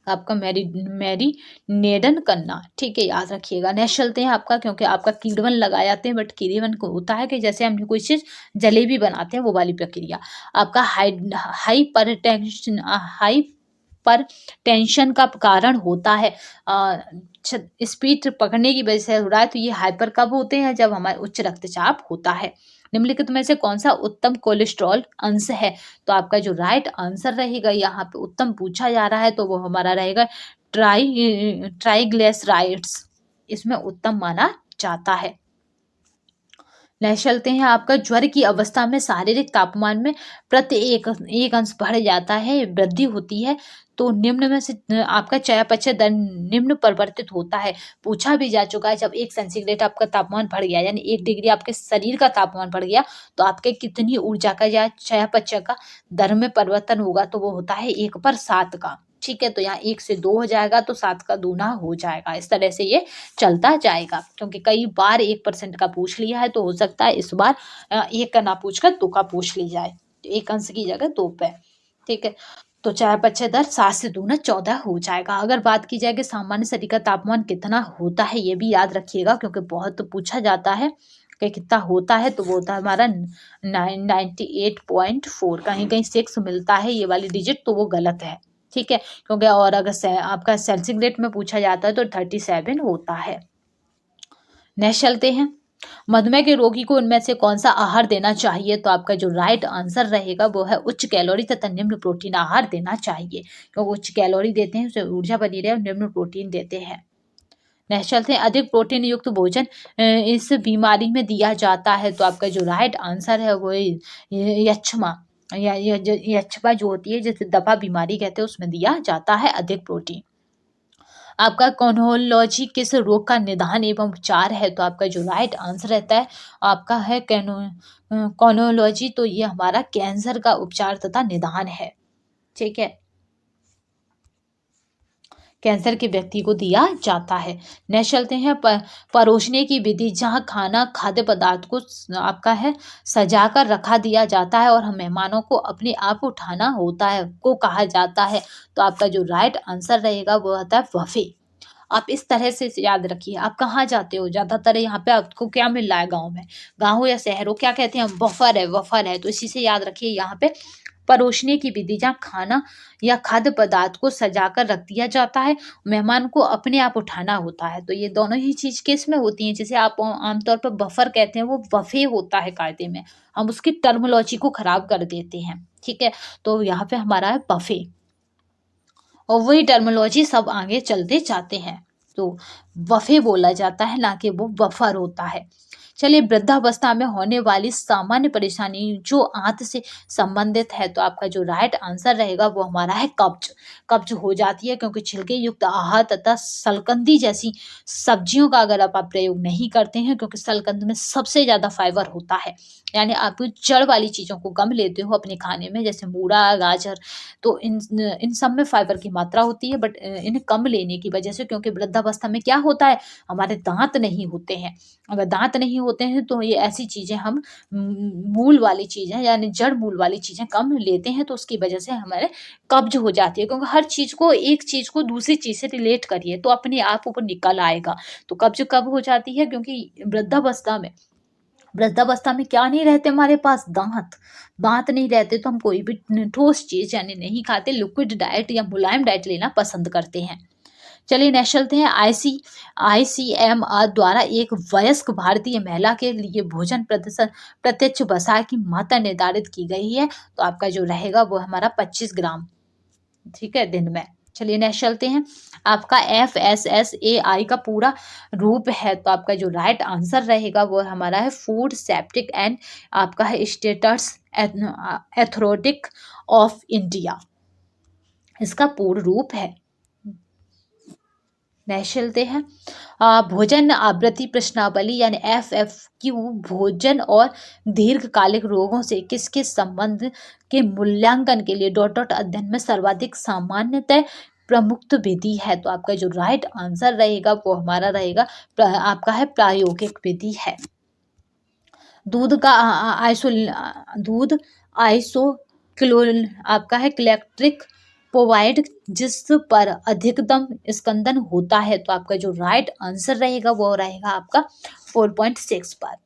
आपका मैरिनेशन करना। ठीक है, याद रखिएगा। नेक्स्ट चलते हैं आपका, क्योंकि आपका कीड़वन लगाए जाते हैं बट कीड़वन को होता है कि जैसे हम कोई चीज़ जलेबी बनाते हैं वो वाली प्रक्रिया। आपका हाई पर टेंशन का कारण होता है, स्पीड पकड़ने की वजह से हो रहा है। तो ये हाइपर कब होते हैं, जब हमारे उच्च रक्तचाप होता है। निम्नलिखित में से कौन सा उत्तम कोलेस्ट्रॉल अंश है। तो आपका जो राइट आंसर रहेगा, यहाँ पे उत्तम पूछा जा रहा है तो वो हमारा रहेगा ट्राइग्लिसराइड्स, इसमें उत्तम माना जाता है। नेक्स्ट चलते हैं, आपका ज्वर की अवस्था में शारीरिक तापमान में प्रति एक अंश बढ़ जाता है, वृद्धि होती है। तो निम्न में से आपका चयापचय दर निम्न परिवर्तित होता है। पूछा भी जा चुका है, जब 1 सेंटीग्रेड आपका तापमान बढ़ गया यानी 1 डिग्री आपके शरीर का तापमान बढ़ गया तो आपके कितनी ऊर्जा का या चयापचय का दर में परिवर्तन होगा। तो वो होता है 1/7 का। ठीक है, तो यहाँ 1 से 2 हो जाएगा तो 7 का दूना हो जाएगा। इस तरह से ये चलता जाएगा, क्योंकि कई बार 1% का पूछ लिया है तो हो सकता है इस बार 1 का ना पूछकर 2 का पूछ ली जाए, 1 अंश की जगह 2 पे। ठीक है, तो चयापचय दर 7 से दूना 14 हो जाएगा। अगर बात की जाए कि सामान्य शरीर का तापमान कितना होता है, ये भी याद रखिएगा क्योंकि बहुत पूछा जाता है कि कितना होता है। तो वो होता है हमारा 98.4, कहीं कहीं 6 मिलता है ये वाली डिजिट, तो वो गलत है। ठीक है, क्योंकि और अगर आपका सेंटीग्रेड में पूछा जाता है तो 37 होता है। नेक्स्ट चलते हैं, मधुमेह के रोगी को उनमें से कौन सा आहार देना चाहिए। तो आपका जो राइट आंसर रहेगा वो है उच्च कैलोरी तथा निम्न प्रोटीन आहार देना चाहिए, क्योंकि उच्च कैलोरी देते हैं उसे ऊर्जा बनी रहे और निम्न प्रोटीन देते हैं। नेक्स्ट चलते हैं, अधिक प्रोटीन युक्त भोजन इस बीमारी में दिया जाता है। तो आपका जो राइट आंसर है वो यक्षमा या यक्षमा जो होती है, जैसे दफा बीमारी कहते हैं, उसमें दिया जाता है अधिक प्रोटीन। आपका कॉर्नियोलॉजी किस रोग का निदान एवं उपचार है। तो आपका जो राइट आंसर रहता है आपका है कॉर्नियोलॉजी, तो ये हमारा कैंसर का उपचार तथा निदान है। ठीक है, कैंसर के व्यक्ति को दिया जाता है। नेक्स्ट चलते हैं परोसने की विधि, जहाँ खाना खाद्य पदार्थ को आपका है सजा कर रखा दिया जाता है और हम मेहमानों को अपने आप उठाना होता है को कहा जाता है। तो आपका जो राइट आंसर रहेगा वो होता है बफे। आप इस तरह से इसे याद रखिए। आप कहाँ जाते हो, ज़्यादातर यहाँ पे आपको क्या मिल रहा है गाँव में, गाँव हो या शहर हो, क्या कहते हैं हम, बफर है, वफर है। तो इसी से याद रखिए यहाँ पे परोसने की विधि, जहाँ खाना या खाद्य पदार्थ को सजा कर रख दिया जाता है, मेहमान को अपने आप उठाना होता है। तो ये दोनों ही चीज किस में होती हैं, जिसे आप आमतौर पर बफर कहते हैं, वो बफे होता है कायदे में। हम उसकी टर्मिनोलॉजी को खराब कर देते हैं, ठीक है। तो यहाँ पे हमारा है बफे, और वही टर्मिनोलॉजी सब आगे चलते जाते हैं। तो बफे बोला जाता है, ना कि वो बफर होता है। चलिए, वृद्धावस्था में होने वाली सामान्य परेशानी जो आंत से संबंधित है, तो आपका जो राइट आंसर रहेगा वो हमारा है कब्ज। कब्ज हो जाती है क्योंकि छिलके युक्त आहार तथा सलकंदी जैसी सब्जियों का अगर आप प्रयोग नहीं करते हैं, क्योंकि सलकंद में सबसे ज्यादा फाइबर होता है। यानी आप जड़ वाली चीजों को कम लेते हो अपने खाने में, जैसे मूला, गाजर, तो इन सब में फाइबर की मात्रा होती है, बट इन्हें कम लेने की वजह से, क्योंकि वृद्धावस्था में क्या होता है, हमारे दांत नहीं होते हैं। अगर दांत नहीं होते हैं तो ये ऐसी चीजें हम मूल वाली चीजें यानी जड़ मूल वाली चीजें कम लेते हैं, तो उसकी वजह से हमारे कब्ज हो जाती है। क्योंकि हर चीज को, एक चीज को दूसरी चीज से रिलेट करिए तो अपने आप ऊपर निकल आएगा। तो कब्ज कब हो जाती है, क्योंकि वृद्धावस्था में क्या नहीं रहते हमारे पास, दांत नहीं रहते, तो हम कोई भी ठोस चीज यानी नहीं खाते, लिक्विड डाइट या मुलायम डाइट लेना पसंद करते हैं। चलिए नेक्स्ट चलते हैं। ICMR द्वारा एक वयस्क भारतीय महिला के लिए भोजन प्रत्यक्ष वसा की मात्रा निर्धारित की गई है, तो आपका जो रहेगा वो हमारा 25 ग्राम, ठीक है, दिन में। चलिए नेक्स्ट चलते हैं। आपका FSSAI का पूरा रूप है, तो आपका जो राइट आंसर रहेगा वो हमारा है फूड सेफ्टिक एंड आपका है स्टेटस अथॉरिटी ऑफ इंडिया, इसका पूर्ण रूप है। नेक्स्ट चलते हैं। भोजन आवृत्ति प्रश्नावली यानी FFQ भोजन और दीर्घकालिक रोगों से किसके संबंध के मूल्यांकन के लिए डॉट डॉट अध्ययन में सर्वाधिक सामान्यतः प्रमुख विधि है, तो आपका जो राइट आंसर रहेगा वो हमारा रहेगा आपका है प्रायोगिक विधि है। दूध आइसो आपका है क्लेक्ट्रिक प्रोवाइड जिस पर अधिकतम स्कंदन होता है, तो आपका जो राइट आंसर रहेगा वो रहेगा आपका 4.6 पर।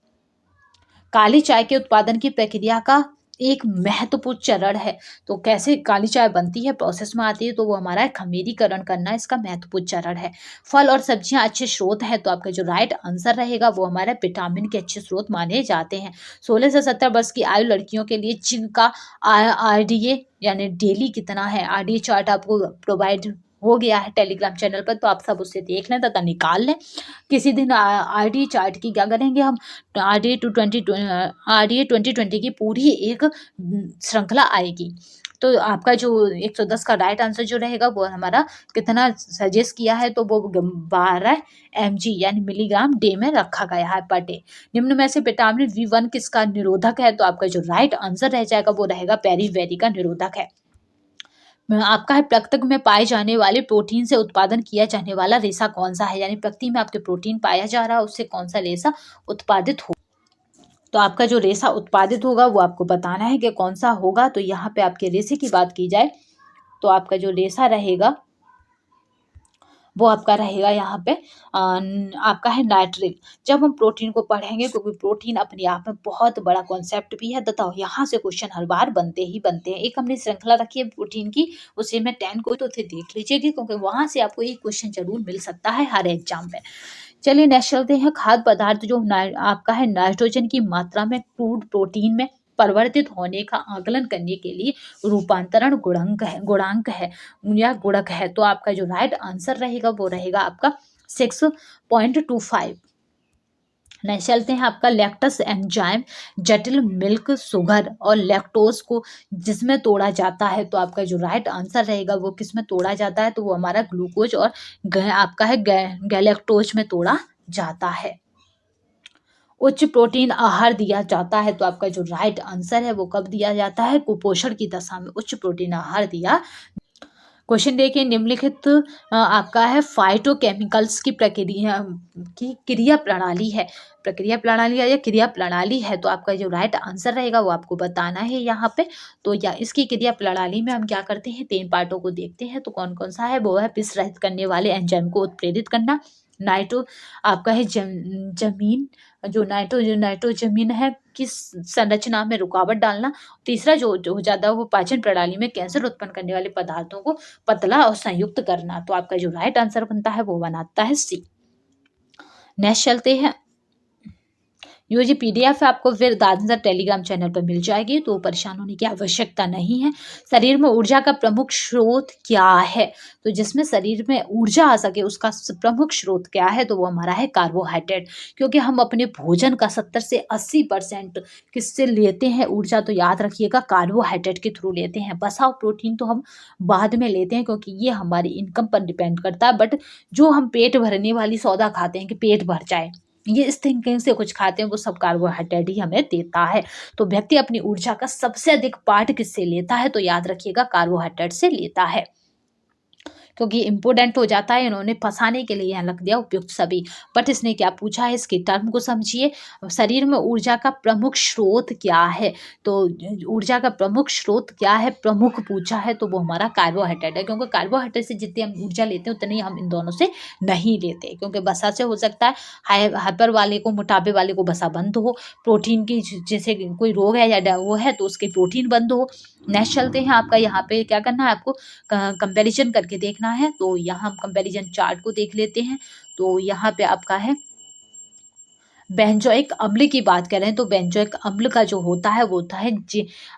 काली चाय के उत्पादन की प्रक्रिया का एक महत्वपूर्ण चरण है, तो कैसे काली चाय बनती है, प्रोसेस में आती है, तो वो हमारा है खमीरीकरण करना, इसका महत्वपूर्ण चरण है। फल और सब्जियां अच्छे स्रोत है, तो आपका जो राइट आंसर रहेगा वो हमारा विटामिन के अच्छे स्रोत माने जाते हैं। 16 से 17 वर्ष की आयु लड़कियों के लिए जिंक का RDA यानी डेली कितना है, RDA चार्ट आपको प्रोवाइड हो गया है टेलीग्राम चैनल पर, तो आप सब उससे देख लें तथा निकाल लें। किसी दिन RDA चार्ट की क्या करेंगे हम, RDA 2020 की पूरी एक श्रृंखला आएगी। तो आपका जो 110 का राइट आंसर जो रहेगा वो हमारा कितना सजेस्ट किया है, तो वो 12 mg यानी मिलीग्राम डे में रखा गया है पर डे। निम्न में से विटामिन B1 किसका निरोधक है, तो आपका जो राइट आंसर रह जाएगा वो रहेगा पेरीवेरी का निरोधक है। आपका है प्रकृति में पाए जाने वाले प्रोटीन से उत्पादन किया जाने वाला रेशा कौन सा है, यानी प्रकृति में आपके प्रोटीन पाया जा रहा है उससे कौन सा रेशा उत्पादित हो, तो आपका जो रेशा उत्पादित होगा वो आपको बताना है कि कौन सा होगा। तो यहाँ पे आपके रेशे की बात की जाए तो आपका जो रेशा रहेगा वो आपका रहेगा यहाँ पे आपका है नाइट्रिल। जब हम प्रोटीन को पढ़ेंगे, क्योंकि प्रोटीन अपने आप में बहुत बड़ा कॉन्सेप्ट भी है तथा यहाँ से क्वेश्चन हर बार बनते ही बनते हैं। एक हमने श्रृंखला रखी है प्रोटीन की, उसे मैं 10 को तो देख लीजिएगी, क्योंकि वहाँ से आपको एक क्वेश्चन जरूर मिल सकता है हर एग्जाम में। चलिए नेक्स्ट चलते हैं। खाद्य पदार्थ जो आपका है नाइट्रोजन की मात्रा में क्रूड प्रोटीन में परिवर्तित होने का आकलन करने के लिए रूपांतरण गुणांक है या गुणक है, तो आपका जो राइट आंसर रहेगा वो रहेगा आपका 6.25। नेक्स्ट चलते हैं। आपका लैक्टस एंजाइम जटिल मिल्क शुगर और लैक्टोज को जिसमें तोड़ा जाता है, तो आपका जो राइट आंसर रहेगा वो किसमें तोड़ा जाता है, तो वो हमारा ग्लूकोज और आपका है गैलेक्टोज में तोड़ा जाता है। उच्च प्रोटीन आहार दिया जाता है, तो आपका जो राइट आंसर है वो कब दिया जाता है, कुपोषण की दशा में उच्च प्रोटीन आहार दिया। क्वेश्चन देखिए, निम्नलिखित आपका है फाइटोकेमिकल्स की क्रिया प्रणाली है। प्रक्रिया प्रणाली है या क्रिया प्रणाली है, तो आपका जो राइट आंसर रहेगा वो आपको बताना है यहाँ पे। तो या इसकी क्रिया प्रणाली में हम क्या करते हैं, 3 पार्टों को देखते हैं। तो कौन कौन सा है, वो है विष रहित करने वाले एंजाइम को उत्प्रेरित करना, नाइट्रो आपका है जमीन जो नाइट्रोजमीन है किस संरचना में रुकावट डालना। तीसरा जो हो जाता है वो पाचन प्रणाली में कैंसर उत्पन्न करने वाले पदार्थों को पतला और संयुक्त करना। तो आपका जो राइट आंसर बनता है वो बनाता है सी। नेक्स्ट चलते हैं। ये जो पीडीएफ है आपको फिर आंसर टेलीग्राम चैनल पर मिल जाएगी, तो परेशान होने की आवश्यकता नहीं है। शरीर में ऊर्जा का प्रमुख स्रोत क्या है, तो जिसमें शरीर में ऊर्जा आ सके उसका प्रमुख स्रोत क्या है, तो वो हमारा है कार्बोहाइड्रेट। क्योंकि हम अपने भोजन का 70 से 80% किससे लेते हैं ऊर्जा, तो याद रखिएगा कार्बोहाइड्रेट के थ्रू लेते हैं। वसा और प्रोटीन तो हम बाद में लेते हैं क्योंकि ये हमारी इनकम पर डिपेंड करता है। बट जो हम पेट भरने वाली सौदा खाते हैं कि पेट भर जाए, ये इस थिंकिंग से कुछ खाते हैं, वो सब कार्बोहाइड्रेट ही हमें देता है। तो व्यक्ति अपनी ऊर्जा का सबसे अधिक पार्ट किससे लेता है, तो याद रखिएगा कार्बोहाइड्रेट से लेता है। क्योंकि इम्पोर्टेंट हो जाता है, इन्होंने फंसाने के लिए यहाँ रख दिया उपयुक्त सभी। बट इसने क्या पूछा है, इसके टर्म को समझिए। शरीर में ऊर्जा का प्रमुख स्रोत क्या है, तो ऊर्जा का प्रमुख स्रोत क्या है, प्रमुख पूछा है, तो वो हमारा कार्बोहाइड्रेट है। क्योंकि कार्बोहाइड्रेट से जितनी हम ऊर्जा लेते हैं उतनी हम इन दोनों से नहीं लेते। क्योंकि वसा से हो सकता है हाइपर वाले को, मोटापे वाले को वसा बंद हो, प्रोटीन की जैसे कोई रोग है या वो है तो उसके प्रोटीन बंद हो। नेक्स्ट चलते हैं। आपका यहाँ पे क्या करना है, आपको कंपैरिजन करके देखना है। तो यहाँ हम कंपैरिजन चार्ट को देख लेते हैं। तो यहाँ पे आपका है बेंजोइक अम्ल की बात करें तो बेंजोइक अम्ल का जो होता है वो होता है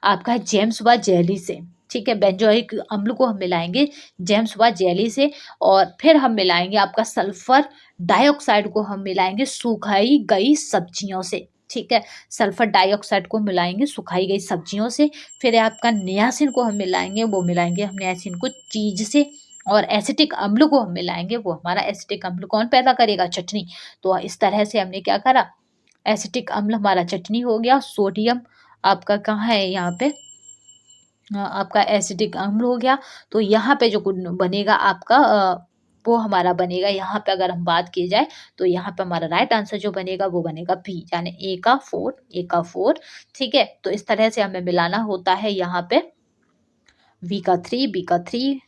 आपका है जेम्स व जेली से। ठीक है, बेंजोइक अम्ल को हम मिलाएंगे जेम्स व जेली से, और फिर हम मिलाएंगे आपका सल्फर डाइऑक्साइड को हम मिलाएंगे सुखाई गई सब्जियों से। ठीक है, सल्फर डाइऑक्साइड को मिलाएंगे सुखाई गई सब्जियों से। फिर आपका नियासिन को हम मिलाएंगे, वो मिलाएंगे हम नियासिन को चीज से। और एसिटिक अम्ल को हम मिलाएंगे, वो हमारा एसिटिक अम्ल कौन पैदा करेगा, चटनी। तो इस तरह से हमने क्या करा, एसिटिक अम्ल हमारा चटनी हो गया। सोडियम आपका कहाँ है, यहाँ पे आपका एसिटिक अम्ल हो गया। तो यहाँ पे जो बनेगा आपका वो हमारा बनेगा, यहाँ पे अगर हम बात की जाए तो यहाँ पे हमारा राइट आंसर जो बनेगा वो बनेगा बी, यानी ए का 4। ठीक है, तो इस तरह से हमें मिलाना होता है। यहाँ पे बी का 3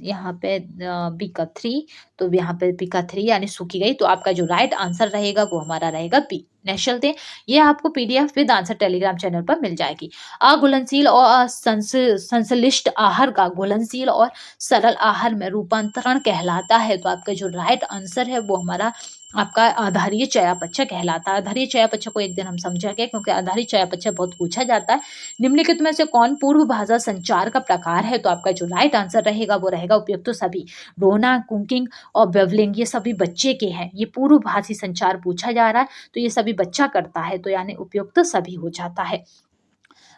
यहाँ पे बी का 3, तो यहाँ पे बी का 3 यानी सूखी गई। तो आपका जो राइट आंसर रहेगा वो हमारा रहेगा बी। नेक्स्ट चलते हैं। ये आपको PDF with answer Telegram channel पर मिल जाएगी। अघुलनशील और संश्लिष्ट आहार का घुलनशील और सरल आहार में रूपांतरण कहलाता है। तो आपका जो राइट आंसर है वो हमारा आपका आधारीय चयापचय कहलाता है। आधारीय चयापचय को एक दिन हम समझेंगे क्योंकि आधारीय चयापचय बहुत पूछा जाता है। निम्नलिखित में से कौन पूर्व भाषा संचार का प्रकार है, तो आपका जो राइट आंसर रहेगा वो रहेगा उपयुक्त तो सभी। रोना, कुकिंग और बेवलिंग ये सभी बच्चे के हैं। ये पूर्व भाषी संचार पूछा जा रहा है तो ये सभी बच्चा करता है, तो यानी उपयुक्त सभी हो जाता है।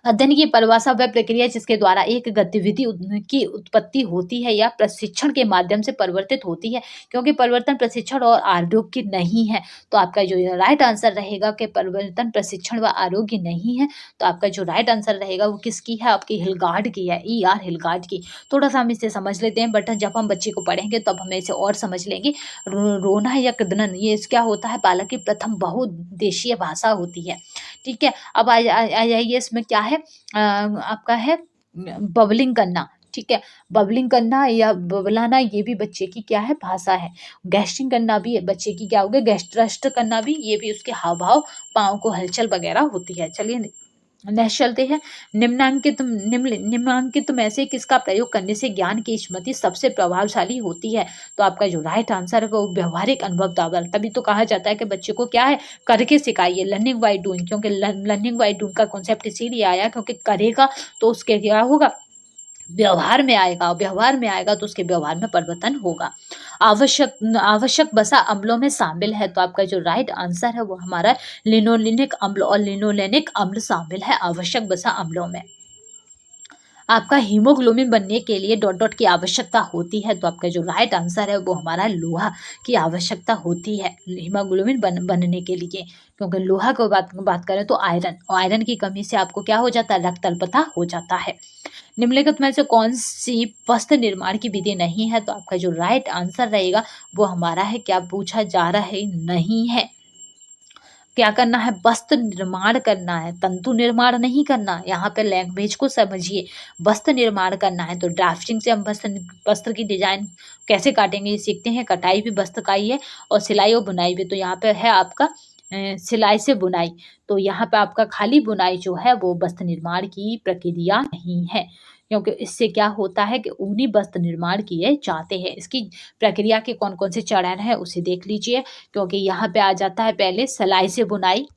अध्ययन की परिभाषा वह प्रक्रिया जिसके द्वारा एक गतिविधि की उत्पत्ति होती है या प्रशिक्षण के माध्यम से परिवर्तित होती है। क्योंकि परिवर्तन प्रशिक्षण और आरोग्य नहीं है, तो आपका जो राइट आंसर रहेगा कि परिवर्तन प्रशिक्षण व आरोग्य नहीं है। तो आपका जो राइट आंसर रहेगा वो किसकी है, आपकी हिलगार्ड की है, ER हिलगार्ड की। थोड़ा सा हम इसे समझ लेते हैं, बट जब हम बच्चे को पढ़ेंगे तब हम इसे और समझ लेंगे। रोना या कृदनन ये क्या होता है, बालक की प्रथम बहुउद्देशीय भाषा होती है। ठीक है, अब आ जाइए इसमें क्या है, आपका है बबलिंग करना। ठीक है, बबलिंग करना या बबलाना ये भी बच्चे की क्या है, भाषा है। गैस्ट्रिंग करना भी बच्चे की क्या हो गया, गैस्ट्रस्ट करना भी, ये भी उसके हाव भाव, पाँव को हलचल वगैरह होती है। चलिए नेक्स्ट चलते हैं। निम्नांकित में से किसका प्रयोग करने से ज्ञान की स्मृति सबसे प्रभावशाली होती है, तो आपका जो राइट आंसर है वो व्यवहारिक अनुभव द्वारा। तभी तो कहा जाता है कि बच्चे को क्या है, करके सिखाइए, लर्निंग बाय डूइंग। क्योंकि लर्निंग बाय डूइंग का कॉन्सेप्ट इसीलिए आया क्योंकि करेगा तो उसके क्या होगा, व्यवहार में आएगा, व्यवहार में आएगा तो उसके व्यवहार में परिवर्तन होगा। आवश्यक वसा अम्लों में शामिल है, तो आपका जो राइट आंसर है वो हमारा लिनोलेनिक अम्ल और लिनोलेनिक अम्ल शामिल है आवश्यक वसा अम्लों में। आपका हीमोग्लोबिन बनने के लिए डॉट डॉट की आवश्यकता होती है, तो आपका जो राइट आंसर है वो हमारा लोहा की आवश्यकता होती है हीमोग्लोबिन बनने के लिए। क्योंकि लोहा को बात करें तो आयरन, और आयरन की कमी से आपको क्या हो जाता है, रक्त अल्पता हो जाता है। निम्नलिखित में से कौन सी वस्त्र निर्माण की विधि नहीं है, तो आपका जो राइट आंसर रहेगा वो हमारा है, क्या पूछा जा रहा है, नहीं है। क्या करना है, वस्त्र निर्माण करना है, तंतु निर्माण नहीं करना। यहाँ पे लैंग्वेज को समझिए, वस्त्र निर्माण करना है तो ड्राफ्टिंग से हम वस्त्र की डिजाइन कैसे काटेंगे ये सीखते हैं। कटाई भी वस्त्र का ही है और सिलाई और बुनाई भी। तो यहाँ पे है आपका सिलाई से बुनाई, तो यहाँ पे आपका खाली बुनाई जो है वो वस्त्र निर्माण की प्रक्रिया नहीं है, क्योंकि इससे क्या होता है कि ऊनी वस्त्र निर्माण किए जाते हैं। इसकी प्रक्रिया के कौन कौन से चरण है उसे देख लीजिए। क्योंकि यहाँ पे आ जाता है पहले सिलाई से बुनाई,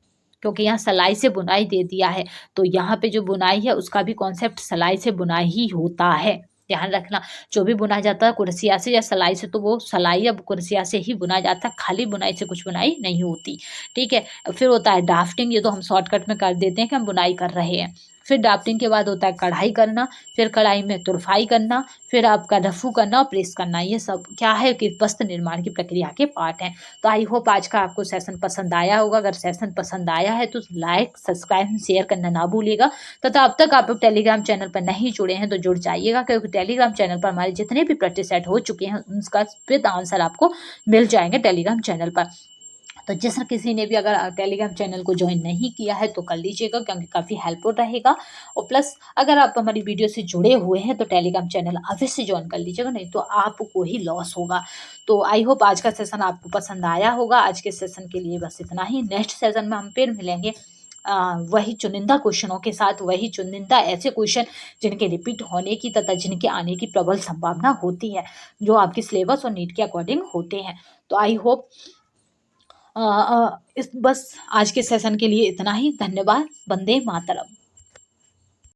क्योंकि यहाँ सिलाई से बुनाई दे दिया है, तो यहाँ पे जो बुनाई है उसका भी कॉन्सेप्ट सिलाई से बुनाई ही होता है। ध्यान रखना, जो भी बुना जाता है कुर्सिया से या सिलाई से, तो वो सिलाई या कुर्सिया से ही बुना जाता है, खाली बुनाई से कुछ बुनाई नहीं होती। ठीक है, फिर होता है ड्राफ्टिंग, ये तो हम शॉर्टकट में कर देते हैं कि हम बुनाई कर रहे हैं। फिर ड्राफ्टिंग के बाद होता है कढ़ाई करना, फिर कढ़ाई में तुरफाई करना, फिर आपका रफू करना और प्रेस करना। ये सब क्या है कि वस्त्र निर्माण की प्रक्रिया के पार्ट हैं। तो आई होप आज का आपको सेशन पसंद आया होगा। अगर सेशन पसंद आया है तो लाइक, सब्सक्राइब, शेयर करना ना भूलिएगा। तथा अब तक आप टेलीग्राम चैनल पर नहीं जुड़े हैं तो जुड़ जाइएगा, क्योंकि टेलीग्राम चैनल पर हमारे जितने भी प्रैक्टिस सेट हो चुके हैं उनका विद आंसर आपको मिल जाएंगे टेलीग्राम चैनल पर। तो जिस किसी ने भी अगर टेलीग्राम चैनल को ज्वाइन नहीं किया है तो कर लीजिएगा, क्योंकि काफ़ी हेल्पफुल रहेगा। और प्लस अगर आप हमारी वीडियो से जुड़े हुए हैं तो टेलीग्राम चैनल अवश्य ज्वाइन कर लीजिएगा, नहीं तो आपको ही लॉस होगा। तो आई होप आज का सेशन आपको पसंद आया होगा। आज के सेशन के लिए बस इतना ही। नेक्स्ट सेशन में हम फिर मिलेंगे वही चुनिंदा क्वेश्चनों के साथ, वही चुनिंदा ऐसे क्वेश्चन जिनके रिपीट होने की तथा जिनके आने की प्रबल संभावना होती है, जो आपके सिलेबस और नीट के अकॉर्डिंग होते हैं। तो आई होप इस बस आज के सेशन के लिए इतना ही। धन्यवाद। वंदे मातरम।